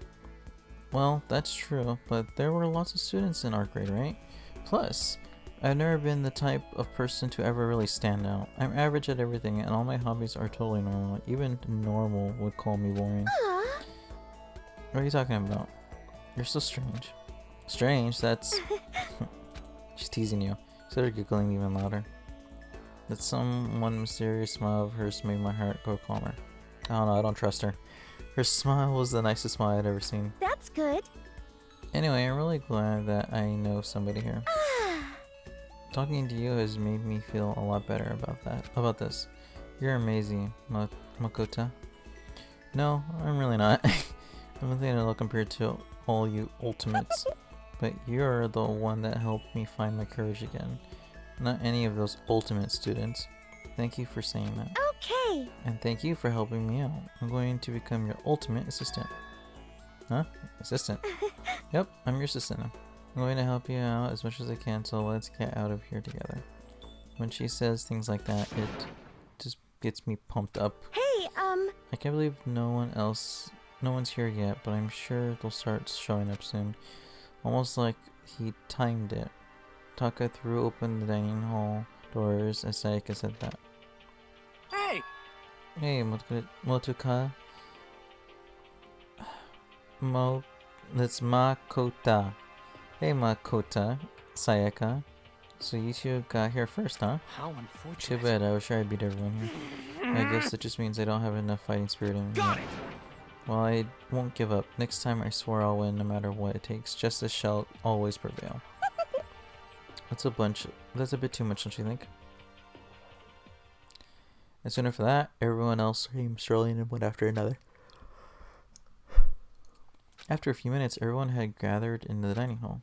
Speaker 1: Well, that's true, but there were lots of students in our grade, right? Plus, I've never been the type of person to ever really stand out. I'm average at everything and all my hobbies are totally normal. Even normal would call me boring. What are you talking about? You're so strange. Strange? That's... She's teasing you. Started giggling even louder. That one mysterious smile of hers made my heart go calmer. I don't know, I don't trust her. Her smile was the nicest smile I'd ever seen.
Speaker 3: that's good.
Speaker 1: Anyway, I'm really glad that I know somebody here. Talking to you has made me feel a lot better about this. You're amazing, Makota. No, I'm really not. I'm nothing at all compared to all you ultimates. But you're the one that helped me find my courage again. Not any of those ultimate students. Thank you for saying that.
Speaker 3: Okay.
Speaker 1: And thank you for helping me out. I'm going to become your ultimate assistant. Huh? Assistant? Yep, I'm your assistant now. I'm going to help you out as much as I can, so let's get out of here together. When she says things like that, it just gets me pumped up.
Speaker 3: Hey,
Speaker 1: I can't believe no one's here yet, but I'm sure they'll start showing up soon. Almost like he timed it. Taka threw open the dining hall doors as Sayaka said that.
Speaker 5: Hey!
Speaker 1: Hey, Motuka. That's Makota. Hey, Makota. Sayaka. So you two got here first, huh?
Speaker 5: How
Speaker 1: Too
Speaker 5: unfortunate.
Speaker 1: bad, I wish I beat everyone here. I guess it just means I don't have enough fighting spirit in me.
Speaker 2: Got
Speaker 1: yet.
Speaker 2: it!
Speaker 1: Well, I won't give up. Next time I swear I'll win no matter what it takes. Justice shall always prevail. That's a bit too much, don't you think? And soon after that, everyone else came strolling in one after another. After a few minutes, everyone had gathered in the dining hall.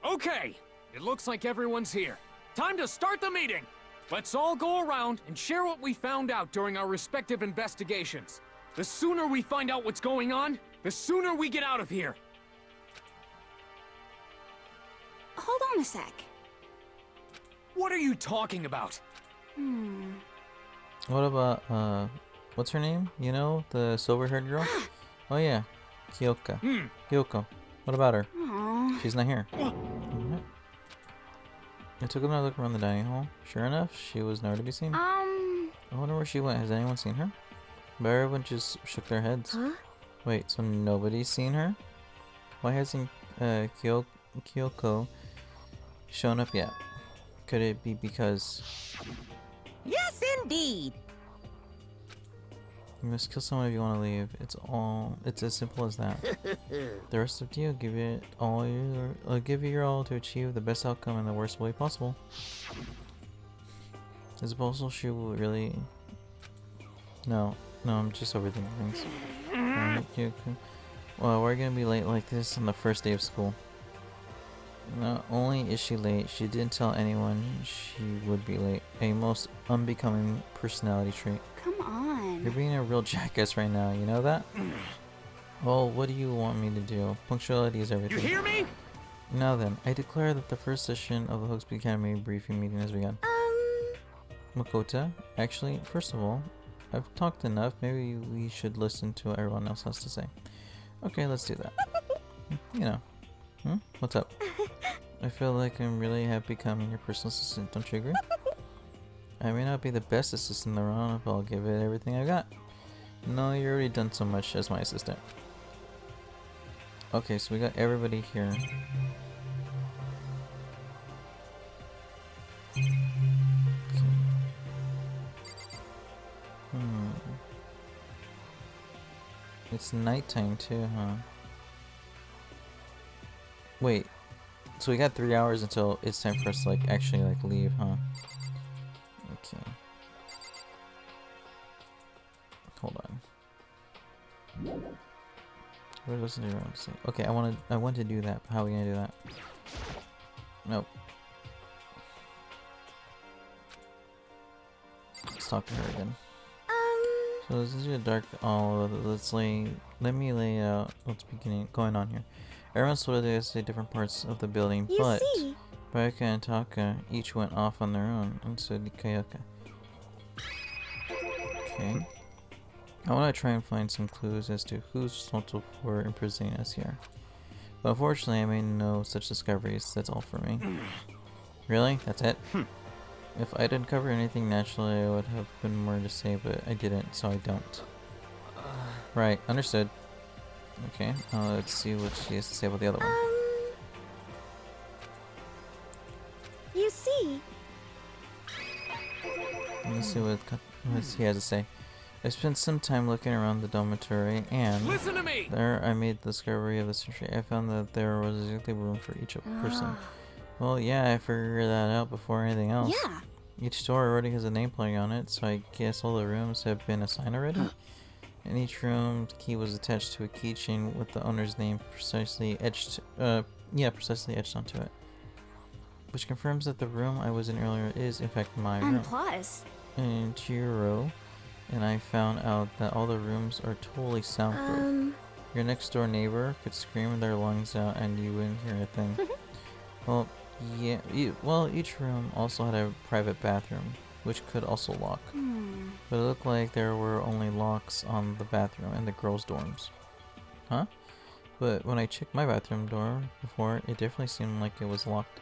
Speaker 7: Okay, it looks like everyone's here. Time to start the meeting! Let's all go around and share what we found out during our respective investigations. The sooner we find out what's going on, the sooner we get out of here.
Speaker 3: hold on a sec.
Speaker 7: What are you talking about?
Speaker 1: What about, what's her name? You know, the silver-haired girl? Oh yeah, Kyoka. Kyoko. What about her?
Speaker 3: Aww.
Speaker 1: She's not here. Alright. I took another look around the dining hall. Sure enough, she was nowhere to be seen. I wonder where she went. Has anyone seen her? But everyone just shook their heads.
Speaker 3: Huh?
Speaker 1: Wait, so nobody's seen her? Why hasn't Kyoko shown up yet? Could it be because
Speaker 4: Yes, indeed.
Speaker 1: you must kill someone if you want to leave? It's as simple as that. The rest of you, give it all give it your all to achieve the best outcome in the worst way possible. Is it possible she will really? No, I'm just overthinking things. Well, we're gonna be late like this on the first day of school. Not only is she late, she didn't tell anyone she would be late. A most unbecoming personality trait.
Speaker 3: Come on.
Speaker 1: You're being a real jackass right now, you know that? Well, what do you want me to do? Punctuality is everything.
Speaker 7: You hear me?
Speaker 1: Now then, I declare that the first session of the Hooksby Academy briefing meeting has begun. Makota, actually, first of all, I've talked enough. Maybe we should listen to what everyone else has to say. Okay, let's do that. You know. What's up? I feel like I'm really happy becoming your personal assistant, don't you agree? I may not be the best assistant in the round, but I'll give it everything I got. No, you've already done so much as my assistant. Okay, so we got everybody here. Okay. It's nighttime too, huh? Wait, so we got 3 hours until it's time for us to like actually like leave, huh? Okay. Hold on. What else do I want to say? Okay, I want to do that. But how are we gonna do that? Nope. Let's talk to her again. So this is a dark. Oh, let me lay out what's going on here. Everyone split into different parts of the building, but Bayaka and Taka each went off on their own, and so did Kayaka. Okay. I want to try and find some clues as to who's responsible for imprisoning us here. But unfortunately, I made no such discoveries. That's all for me. Really? That's it? If I'd uncovered anything naturally, I would have been more to say, but I didn't, so I don't. Right, understood. Okay, let's see what she has to say about the other one.
Speaker 3: You see.
Speaker 1: Let's see what he has to say. I spent some time looking around the dormitory, and
Speaker 7: Listen to me!
Speaker 1: there I made the discovery of the century. I found that there was exactly room for each person. Well, yeah, I figured that out before anything else.
Speaker 3: Yeah.
Speaker 1: Each door already has a nameplate on it, so I guess all the rooms have been assigned already. In each room, the key was attached to a keychain with the owner's name precisely etched onto it. Which confirms that the room I was in earlier is, in fact, my room.
Speaker 3: And plus.
Speaker 1: And Chiro and I found out that all the rooms are totally soundproof. Your next door neighbor could scream their lungs out and you wouldn't hear a thing. Well, yeah. Each room also had a private bathroom, which could also lock. But it looked like there were only locks on the bathroom and the girls' dorms. Huh? But when I checked my bathroom door before, it definitely seemed like it was locked.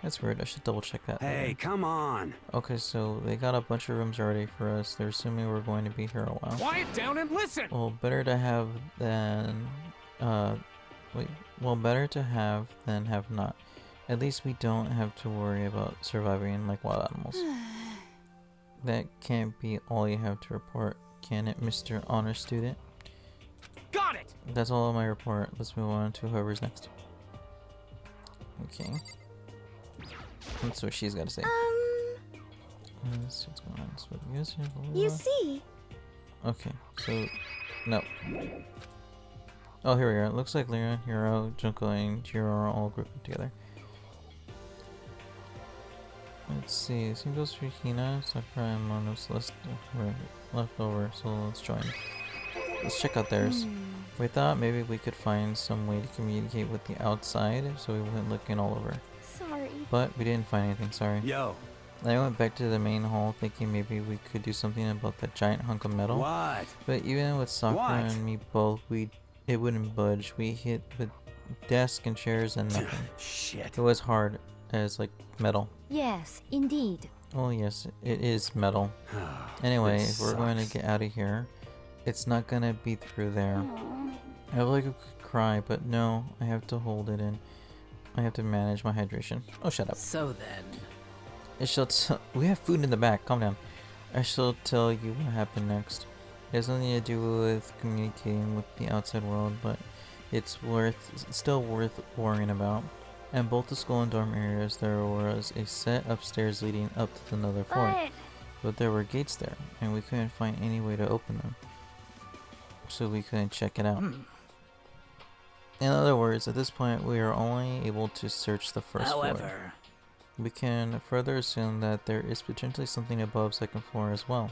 Speaker 1: That's weird. I should double check that.
Speaker 2: Hey,
Speaker 1: later.
Speaker 2: come on.
Speaker 1: Okay, so they got a bunch of rooms already for us. They're assuming we're going to be here a while.
Speaker 7: Quiet down and listen!
Speaker 1: Well, better to have than better to have than have not. At least we don't have to worry about surviving like wild animals. That can't be all you have to report, can it, Mr. Honor Student?
Speaker 7: Got it!
Speaker 1: That's all of my report. Let's move on to whoever's next. Okay. Let's see what she's got to say. Let's see what's going on. So you guys have
Speaker 3: You see.
Speaker 1: Okay, so no. Oh, here we are. It looks like Lyra, Hiro, Junko, and Jiro are all grouped together. Let's see. Same goes for Hina, Sakura, and Mono's left over. So let's join. Let's check out theirs. We thought maybe we could find some way to communicate with the outside, so we went looking all over.
Speaker 3: Sorry.
Speaker 1: But we didn't find anything. Sorry.
Speaker 2: Yo.
Speaker 1: I went back to the main hall thinking maybe we could do something about that giant hunk of metal.
Speaker 2: What?
Speaker 1: But even with Sakura and me both, it wouldn't budge. We hit the desk and chairs and nothing.
Speaker 2: Shit.
Speaker 1: It was hard as like metal.
Speaker 3: Yes, indeed.
Speaker 1: Oh yes, it is metal. Anyway, if we're going to get out of here, it's not gonna be through there. I feel like I could cry, but no, I have to hold it in. I have to manage my hydration. Oh, shut up.
Speaker 8: So then.
Speaker 1: I shall we have food in the back, calm down. I shall tell you what happened next. It has nothing to do with communicating with the outside world, but it's still worth worrying about. And both the school and dorm areas, there was a set upstairs leading up to another floor. But there were gates there, and we couldn't find any way to open them. So we couldn't check it out. In other words, at this point, we are only able to search the first floor. We can further assume that there is potentially something above second floor as well.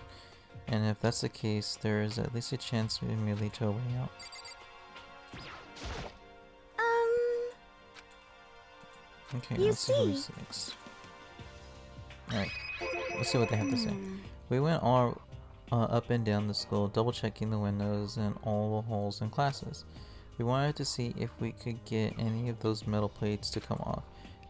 Speaker 1: And if that's the case, there is at least a chance we may lead to a way out. Okay,
Speaker 3: You
Speaker 1: let's see what we
Speaker 3: see.
Speaker 1: see next. Alright, let's see what they have to say. We went all up and down the school, double checking the windows and all the halls and classes. We wanted to see if we could get any of those metal plates to come off.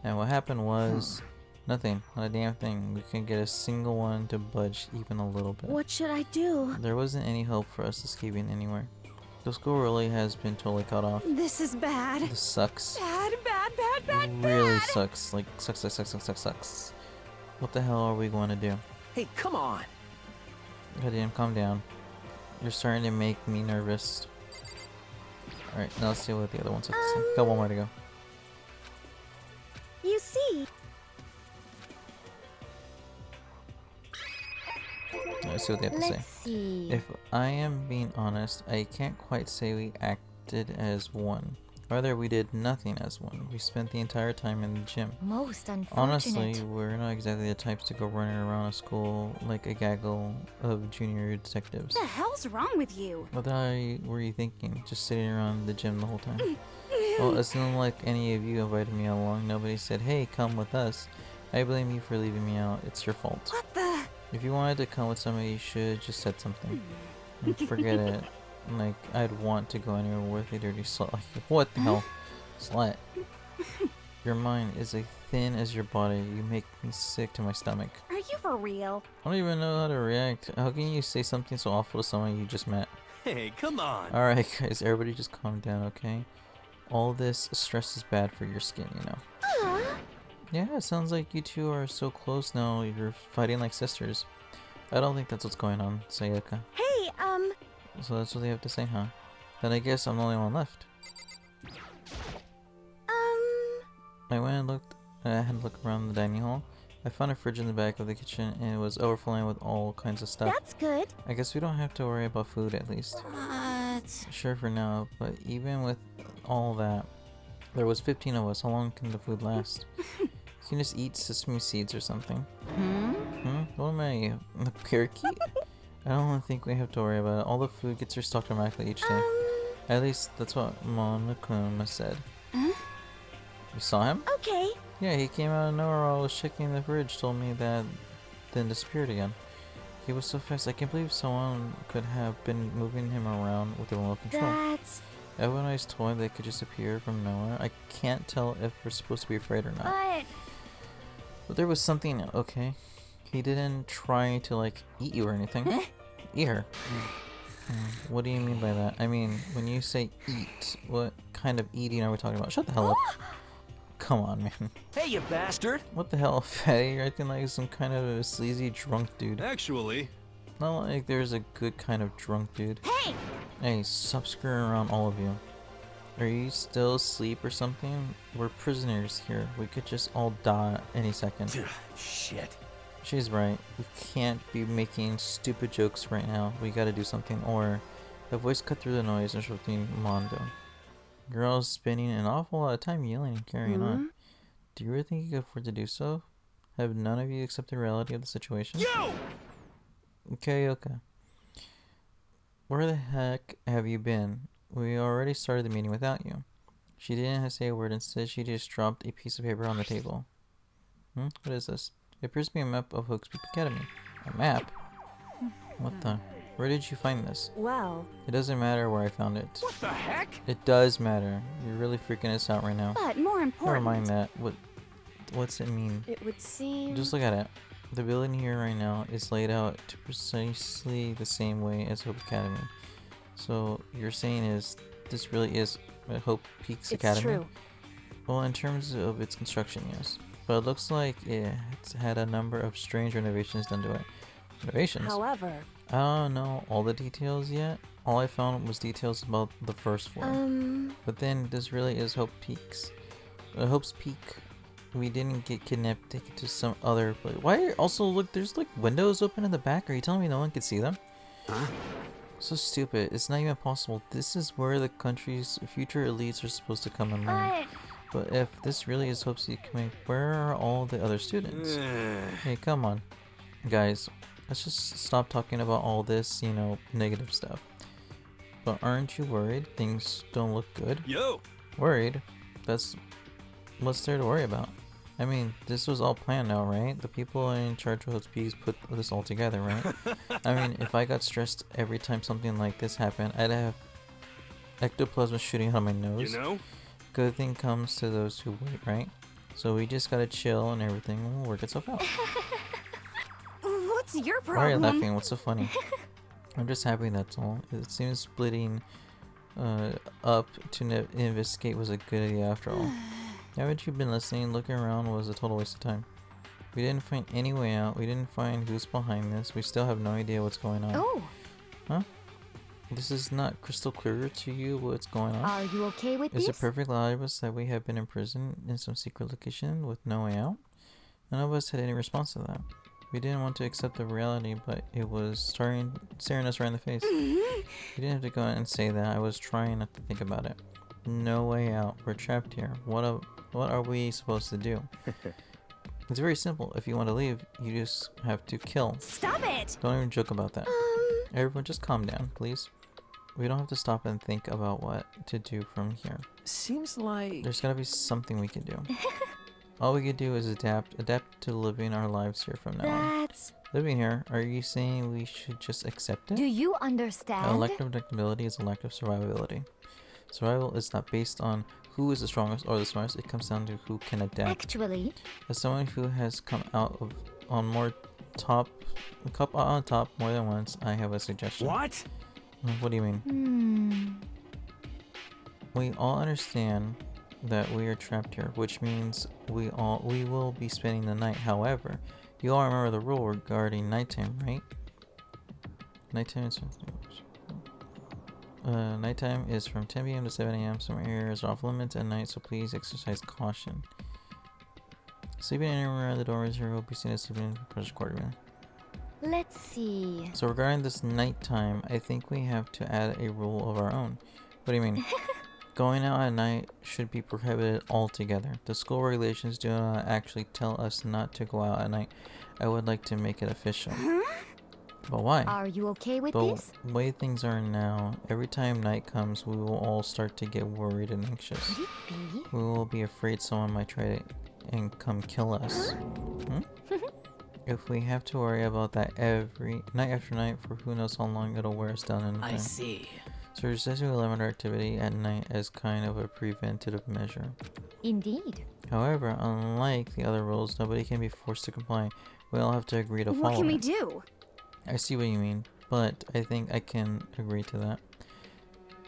Speaker 1: And what happened was nothing, not a damn thing. We couldn't get a single one to budge even a little bit.
Speaker 3: What should I do?
Speaker 1: There wasn't any hope for us escaping anywhere. The school really has been totally cut off.
Speaker 3: This is bad.
Speaker 1: This sucks.
Speaker 3: Bad, bad, bad, bad,
Speaker 1: Really
Speaker 3: bad.
Speaker 1: sucks. Like, sucks. What the hell are we going to do?
Speaker 6: Hey, come on.
Speaker 1: Goddamn, calm down. You're starting to make me nervous. Alright, now let's see what the other ones have to say. Got one more to go.
Speaker 3: You see.
Speaker 1: Let's see what they have to say.
Speaker 3: Let's see.
Speaker 1: If I am being honest, I can't quite say we acted as one. Rather, we did nothing as one. We spent the entire time in the gym.
Speaker 3: Most unfortunate.
Speaker 1: Honestly, we're not exactly the types to go running around a school like a gaggle of junior detectives.
Speaker 3: What the hell's wrong with you?
Speaker 1: What the hell were you thinking? Just sitting around the gym the whole time? Well, it's not like any of you invited me along. Nobody said, hey, come with us. I blame you for leaving me out. It's your fault.
Speaker 3: What the?
Speaker 1: If you wanted to come with somebody, you should just said something. Forget it. Like, I'd want to go anywhere with a dirty slut. Like, what the hell? Slut. Your mind is as thin as your body. You make me sick to my stomach.
Speaker 3: Are you for real?
Speaker 1: I don't even know how to react. How can you say something so awful to someone you just met?
Speaker 6: Hey, come on.
Speaker 1: Alright guys, everybody just calm down, okay? All this stress is bad for your skin, you know. Yeah, it sounds like you two are so close now, you're fighting like sisters. I don't think that's what's going on, Sayaka.
Speaker 3: Hey,
Speaker 1: So that's what they have to say, huh? Then I guess I'm the only one left. I went and looked, I had to look around the dining hall. I found a fridge in the back of the kitchen and it was overflowing with all kinds of stuff.
Speaker 3: that's good.
Speaker 1: I guess we don't have to worry about food at least.
Speaker 3: What?
Speaker 1: Sure for now, but even with all that, there was 15 of us. How long can the food last? You can just eat sesame seeds or something. What am I, a parakeet? I don't think we have to worry about it. All the food gets restocked automatically each day. At least that's what Monokuma said. You saw him?
Speaker 3: Okay.
Speaker 1: Yeah, he came out of nowhere while I was checking the fridge, told me that, then disappeared again. He was so fast, I can't believe someone could have been moving him around with a remote control.
Speaker 3: That's...
Speaker 1: I have a nice toy that could just appear from nowhere. I can't tell if we're supposed to be afraid or not. But there was something, okay. He didn't try to, like, eat you or anything. Eat her. What do you mean by that? I mean, when you say eat, what kind of eating are we talking about? Shut the hell up. Come on, man.
Speaker 6: Hey, you bastard.
Speaker 1: What the hell, fatty? You're acting like some kind of a sleazy drunk dude.
Speaker 8: Actually,
Speaker 1: Not like there's a good kind of drunk dude.
Speaker 3: Hey!
Speaker 1: Hey, stop screwing around, all of you. Are you still asleep or something? We're prisoners here. We could just all die any second.
Speaker 6: Shit.
Speaker 1: She's right. We can't be making stupid jokes right now. We gotta do something. Or a voice cut through the noise, interrupting Mondo. Girls spending an awful lot of time yelling and carrying on. Do you really think you could afford to do so? Have none of you accepted the reality of the situation?
Speaker 6: Yo!
Speaker 1: Okay. Where the heck have you been? We already started the meeting without you. She didn't say a word. Instead, she just dropped a piece of paper on the table. What is this? It appears to be a map of Hook's Peak Academy. A map? What the? Where did you find this?
Speaker 3: Well,
Speaker 1: It doesn't matter where I found it.
Speaker 6: What the heck?
Speaker 1: It does matter. You're really freaking us out right now.
Speaker 3: but more
Speaker 1: Never
Speaker 3: important,
Speaker 1: mind that. What's it mean?
Speaker 3: it would seem...
Speaker 1: Just look at it. The building here right now is laid out to precisely the same way as Hope Academy. So you're saying is this really is Hope Peaks
Speaker 3: It's
Speaker 1: Academy?
Speaker 3: true.
Speaker 1: Well, in terms of its construction, yes. but it looks like it's had a number of strange renovations done to it. Renovations?
Speaker 3: However,
Speaker 1: I don't know all the details yet. All I found was details about the first floor. But then this really is Hope's Peak. We didn't get kidnapped, taken to some other place. Why? Also, look, there's like windows open in the back. Are you telling me no one could see them?
Speaker 2: Huh?
Speaker 1: So stupid. It's not even possible. This is where the country's future elites are supposed to come and learn. But if this really is Hope's Peak coming, where are all the other students? Hey, come on. Guys, let's just stop talking about all this, you know, negative stuff. But aren't you worried things don't look good?
Speaker 6: Yo!
Speaker 1: Worried? That's what's there to worry about. I mean, this was all planned now, right? The people in charge of HPs put this all together, right? I mean, if I got stressed every time something like this happened, I'd have ectoplasm shooting out of my nose.
Speaker 6: You know?
Speaker 1: Good thing comes to those who wait, right? So we just gotta chill and everything will work itself out.
Speaker 3: what's your
Speaker 1: Why are you
Speaker 3: problem?
Speaker 1: laughing? What's so funny? I'm just happy that's all. It seems splitting up to investigate was a good idea after all. Haven't you been listening? Looking around was a total waste of time. We didn't find any way out. We didn't find who's behind this. We still have no idea what's going on.
Speaker 3: Oh,
Speaker 1: Huh? This is not crystal clear to you what's going on?
Speaker 3: are you okay with
Speaker 1: Is
Speaker 3: this?
Speaker 1: it perfectly obvious that we have been imprisoned in some secret location with no way out? None of us had any response to that. We didn't want to accept the reality, but it was staring us right in the face. You didn't have to go out and say that. I was trying not to think about it. No way out. We're trapped here. What are we supposed to do? It's very simple. If you want to leave, you just have to kill.
Speaker 3: Stop it!
Speaker 1: Don't even joke about that. Everyone just calm down, please. We don't have to stop and think about what to do from here.
Speaker 6: Seems like...
Speaker 1: There's gotta be something we can do. All we can do is adapt to living our lives here from now on.
Speaker 3: That's...
Speaker 1: Living here, are you saying we should just accept it?
Speaker 3: Do you understand?
Speaker 1: A lack of adaptability is a lack of survivability. Survival is not based on who is the strongest or the smartest, it comes down to who can adapt.
Speaker 3: Actually,
Speaker 1: As someone who has come out on top more than once, I have a suggestion.
Speaker 2: What?
Speaker 1: What do you mean? We all understand that we are trapped here, which means we will be spending the night. However, you all remember the rule regarding nighttime, right? Nighttime is from 10 p.m. to 7 a.m. Some areas are off limits at night, so please exercise caution. Sleeping anywhere at the doors here will be seen as sleeping in the Project Quarterman.
Speaker 3: let's see.
Speaker 1: So regarding this nighttime, I think we have to add a rule of our own. What do you mean? Going out at night should be prohibited altogether. The school regulations do not actually tell us not to go out at night. I would like to make it official. But why?
Speaker 3: Are you okay with
Speaker 1: The
Speaker 3: this?
Speaker 1: way things are now, every time night comes, we will all start to get worried and anxious.
Speaker 3: Could it be?
Speaker 1: We will be afraid someone might try to and come kill us. If we have to worry about that every night after night for who knows how long, it'll wear us down in
Speaker 6: I
Speaker 1: time.
Speaker 6: see.
Speaker 1: So we're just to limit our activity at night as kind of a preventative measure.
Speaker 3: Indeed.
Speaker 1: However, unlike the other rules, nobody can be forced to comply. We all have to agree to follow
Speaker 3: What can we
Speaker 1: it.
Speaker 3: do?
Speaker 1: I see what you mean, but I think I can agree to that.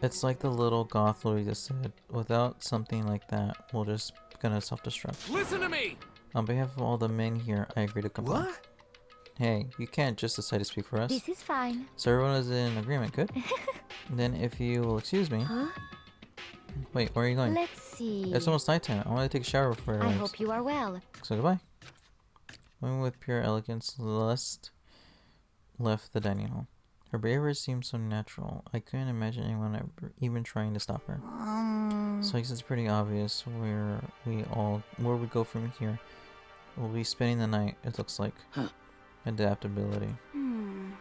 Speaker 1: It's like the little goth lady just said. Without something like that, we're just gonna self-destruct.
Speaker 7: Listen to me!
Speaker 1: On behalf of all the men here, I agree to comply.
Speaker 6: What?
Speaker 1: Hey, you can't just decide to speak for us.
Speaker 3: This is fine.
Speaker 1: So everyone is in agreement, good? Then if you will excuse me.
Speaker 3: Huh?
Speaker 1: Wait, where are you going?
Speaker 3: Let's see.
Speaker 1: It's almost nighttime. I want to take a shower before it
Speaker 3: I
Speaker 1: arrives.
Speaker 3: hope you are well.
Speaker 1: So goodbye. Women with pure elegance, Celeste left the dining hall. Her behavior seemed so natural. I couldn't imagine anyone ever even trying to stop her. So I guess it's pretty obvious where we go from here. We'll be spending the night, it looks like. Adaptability.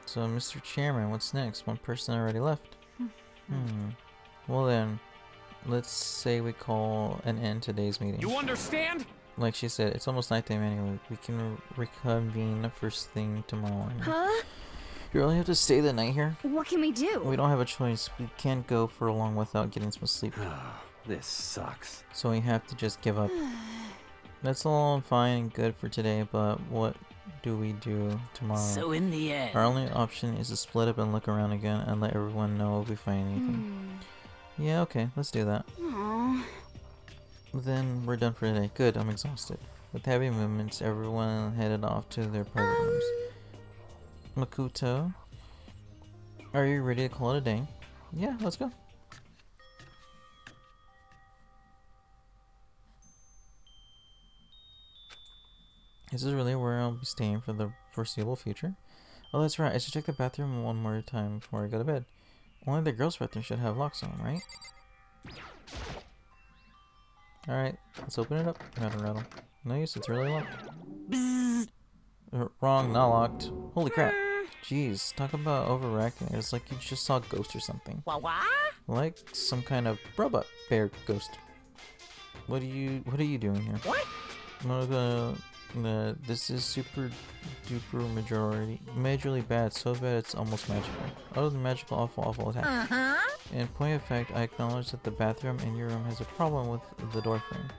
Speaker 1: So Mr. Chairman, what's next? One person already left. Well then, let's say we call an end to today's meeting.
Speaker 7: You understand?
Speaker 1: Like she said, it's almost nighttime anyway. We can reconvene first thing tomorrow morning.
Speaker 3: Huh?
Speaker 1: You really have to stay the night here?
Speaker 3: What can we do?
Speaker 1: We don't have a choice. We can't go for long without getting some sleep.
Speaker 2: This sucks.
Speaker 1: So we have to just give up. That's all fine and good for today, but what do we do tomorrow?
Speaker 6: So in the end...
Speaker 1: Our only option is to split up and look around again and let everyone know if we find anything. Yeah, okay, let's do that.
Speaker 3: Aw.
Speaker 1: Then we're done for today. Good, I'm exhausted. With heavy movements, everyone headed off to their private rooms. Makoto, are you ready to call it a day? Yeah, let's go. Is this really where I'll be staying for the foreseeable future? Oh, that's right. I should check the bathroom one more time before I go to bed. Only the girls' bathroom should have locks on, right? Alright, let's open it up. Rattle, rattle. No use, it's really locked. Wrong, not locked. Holy crap. Jeez, talk about overreacting. It's like you just saw a ghost or something.
Speaker 4: What?
Speaker 1: Like some kind of robot bear ghost. What are you doing here?
Speaker 4: What?
Speaker 1: This is super duper majorly bad, so bad it's almost magical. Oh, the magical awful attack.
Speaker 4: Uh-huh.
Speaker 1: In point of fact, I acknowledge that the bathroom in your room has a problem with the door frame.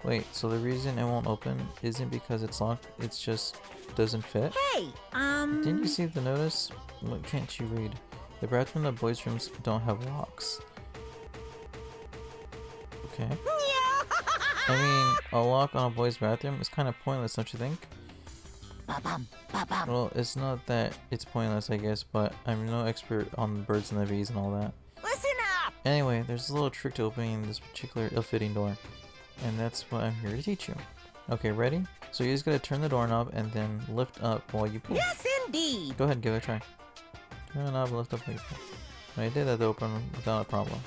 Speaker 1: Wait, so the reason it won't open isn't because it's locked, it's just doesn't fit?
Speaker 4: Hey,
Speaker 1: Didn't you see the notice? What can't you read? The bathroom and the boys' rooms don't have locks. Okay. I mean, a lock on a boy's bathroom is kind of pointless, don't you think?
Speaker 4: Ba-bum, ba-bum.
Speaker 1: Well, it's not that it's pointless, I guess, but I'm no expert on birds and the bees and all that.
Speaker 4: Listen up!
Speaker 1: Anyway, there's a little trick to opening this particular ill-fitting door, and that's what I'm here to teach you. Okay, ready? So you just gotta turn the doorknob and then lift up while you pull.
Speaker 4: Yes, indeed!
Speaker 1: Go ahead, give it a try. Turn the knob, lift up while you pull. I did that to open without a problem.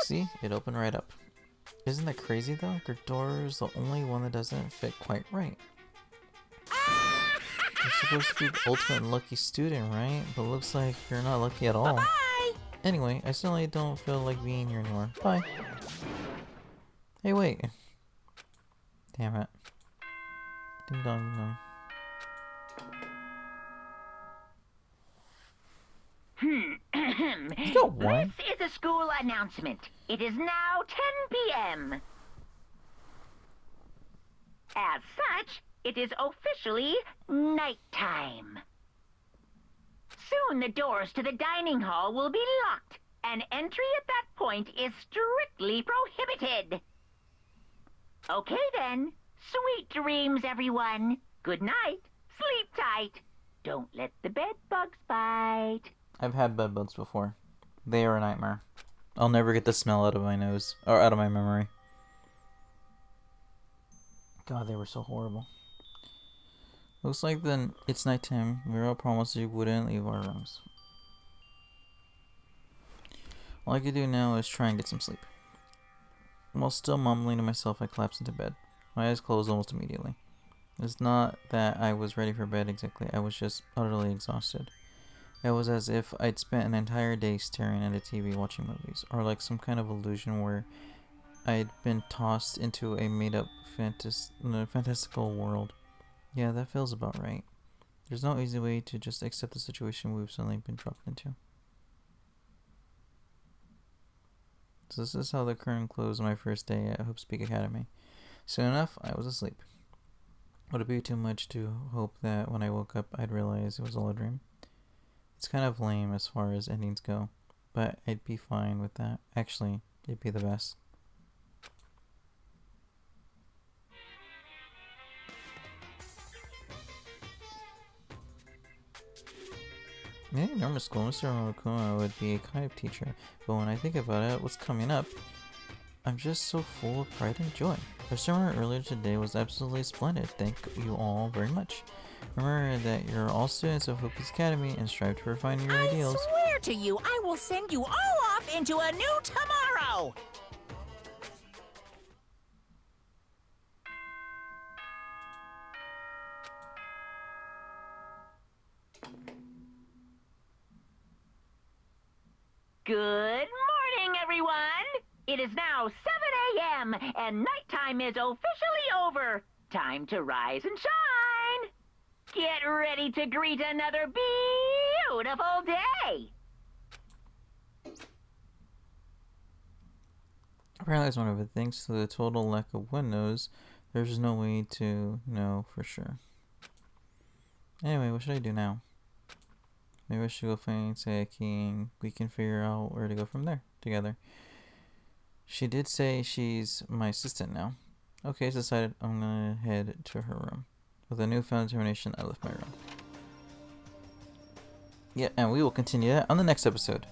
Speaker 1: See? It opened right up. Isn't that crazy though? Your door is the only one that doesn't fit quite right. You're supposed to be the ultimate lucky student, right? But looks like you're not lucky at all.
Speaker 4: Bye!
Speaker 1: Anyway, I certainly don't feel like being here anymore. Bye. Hey, wait. Damn it. Ding dong ding dong. You got one?
Speaker 4: This is a school announcement. It is now 10 p.m. As such, it is officially nighttime. Soon the doors to the dining hall will be locked, and entry at that point is strictly prohibited. Okay then. Sweet dreams, everyone. Good night. Sleep tight. Don't let the bed bugs bite.
Speaker 1: I've had bed bugs before. They are a nightmare. I'll never get the smell out of my nose, or out of my memory. God, they were so horrible. Looks like then it's nighttime. We all promised we wouldn't leave our rooms. All I can do now is try and get some sleep. While still mumbling to myself, I collapsed into bed. My eyes closed almost immediately. It's not that I was ready for bed exactly, I was just utterly exhausted. It was as if I'd spent an entire day staring at a TV watching movies, or like some kind of illusion where I'd been tossed into a made-up fantastical world. Yeah, that feels about right. There's no easy way to just accept the situation we've suddenly been dropped into. So this is how the curtain closed on my first day at Hope Speak Academy. Soon enough, I was asleep. Would it be too much to hope that when I woke up I'd realize it was all a dream? It's kind of lame as far as endings go, but I'd be fine with that. Actually, it'd be the best. Maybe in normal school, Mr. Monokuma would be a kind of teacher, but when I think about it, what's coming up, I'm just so full of pride and joy. Our sermon earlier today was absolutely splendid. Thank you all very much. Remember that you're all students of Hope's Academy and strive to refine your ideals.
Speaker 4: I swear to you, I will send you all off into a new tomorrow! Good morning, everyone! It is now 7 a.m. and nighttime is officially over. Time to rise and shine! Get ready to greet another beautiful day!
Speaker 1: Apparently it's one of it. Thanks to the total lack of windows, there's no way to know for sure. Anyway, what should I do now? Maybe I should go find Sayaki and we can figure out where to go from there together. She did say she's my assistant now. Okay, it's decided. I'm gonna head to her room. With a newfound determination, I left my room. Yeah, and we will continue that on the next episode.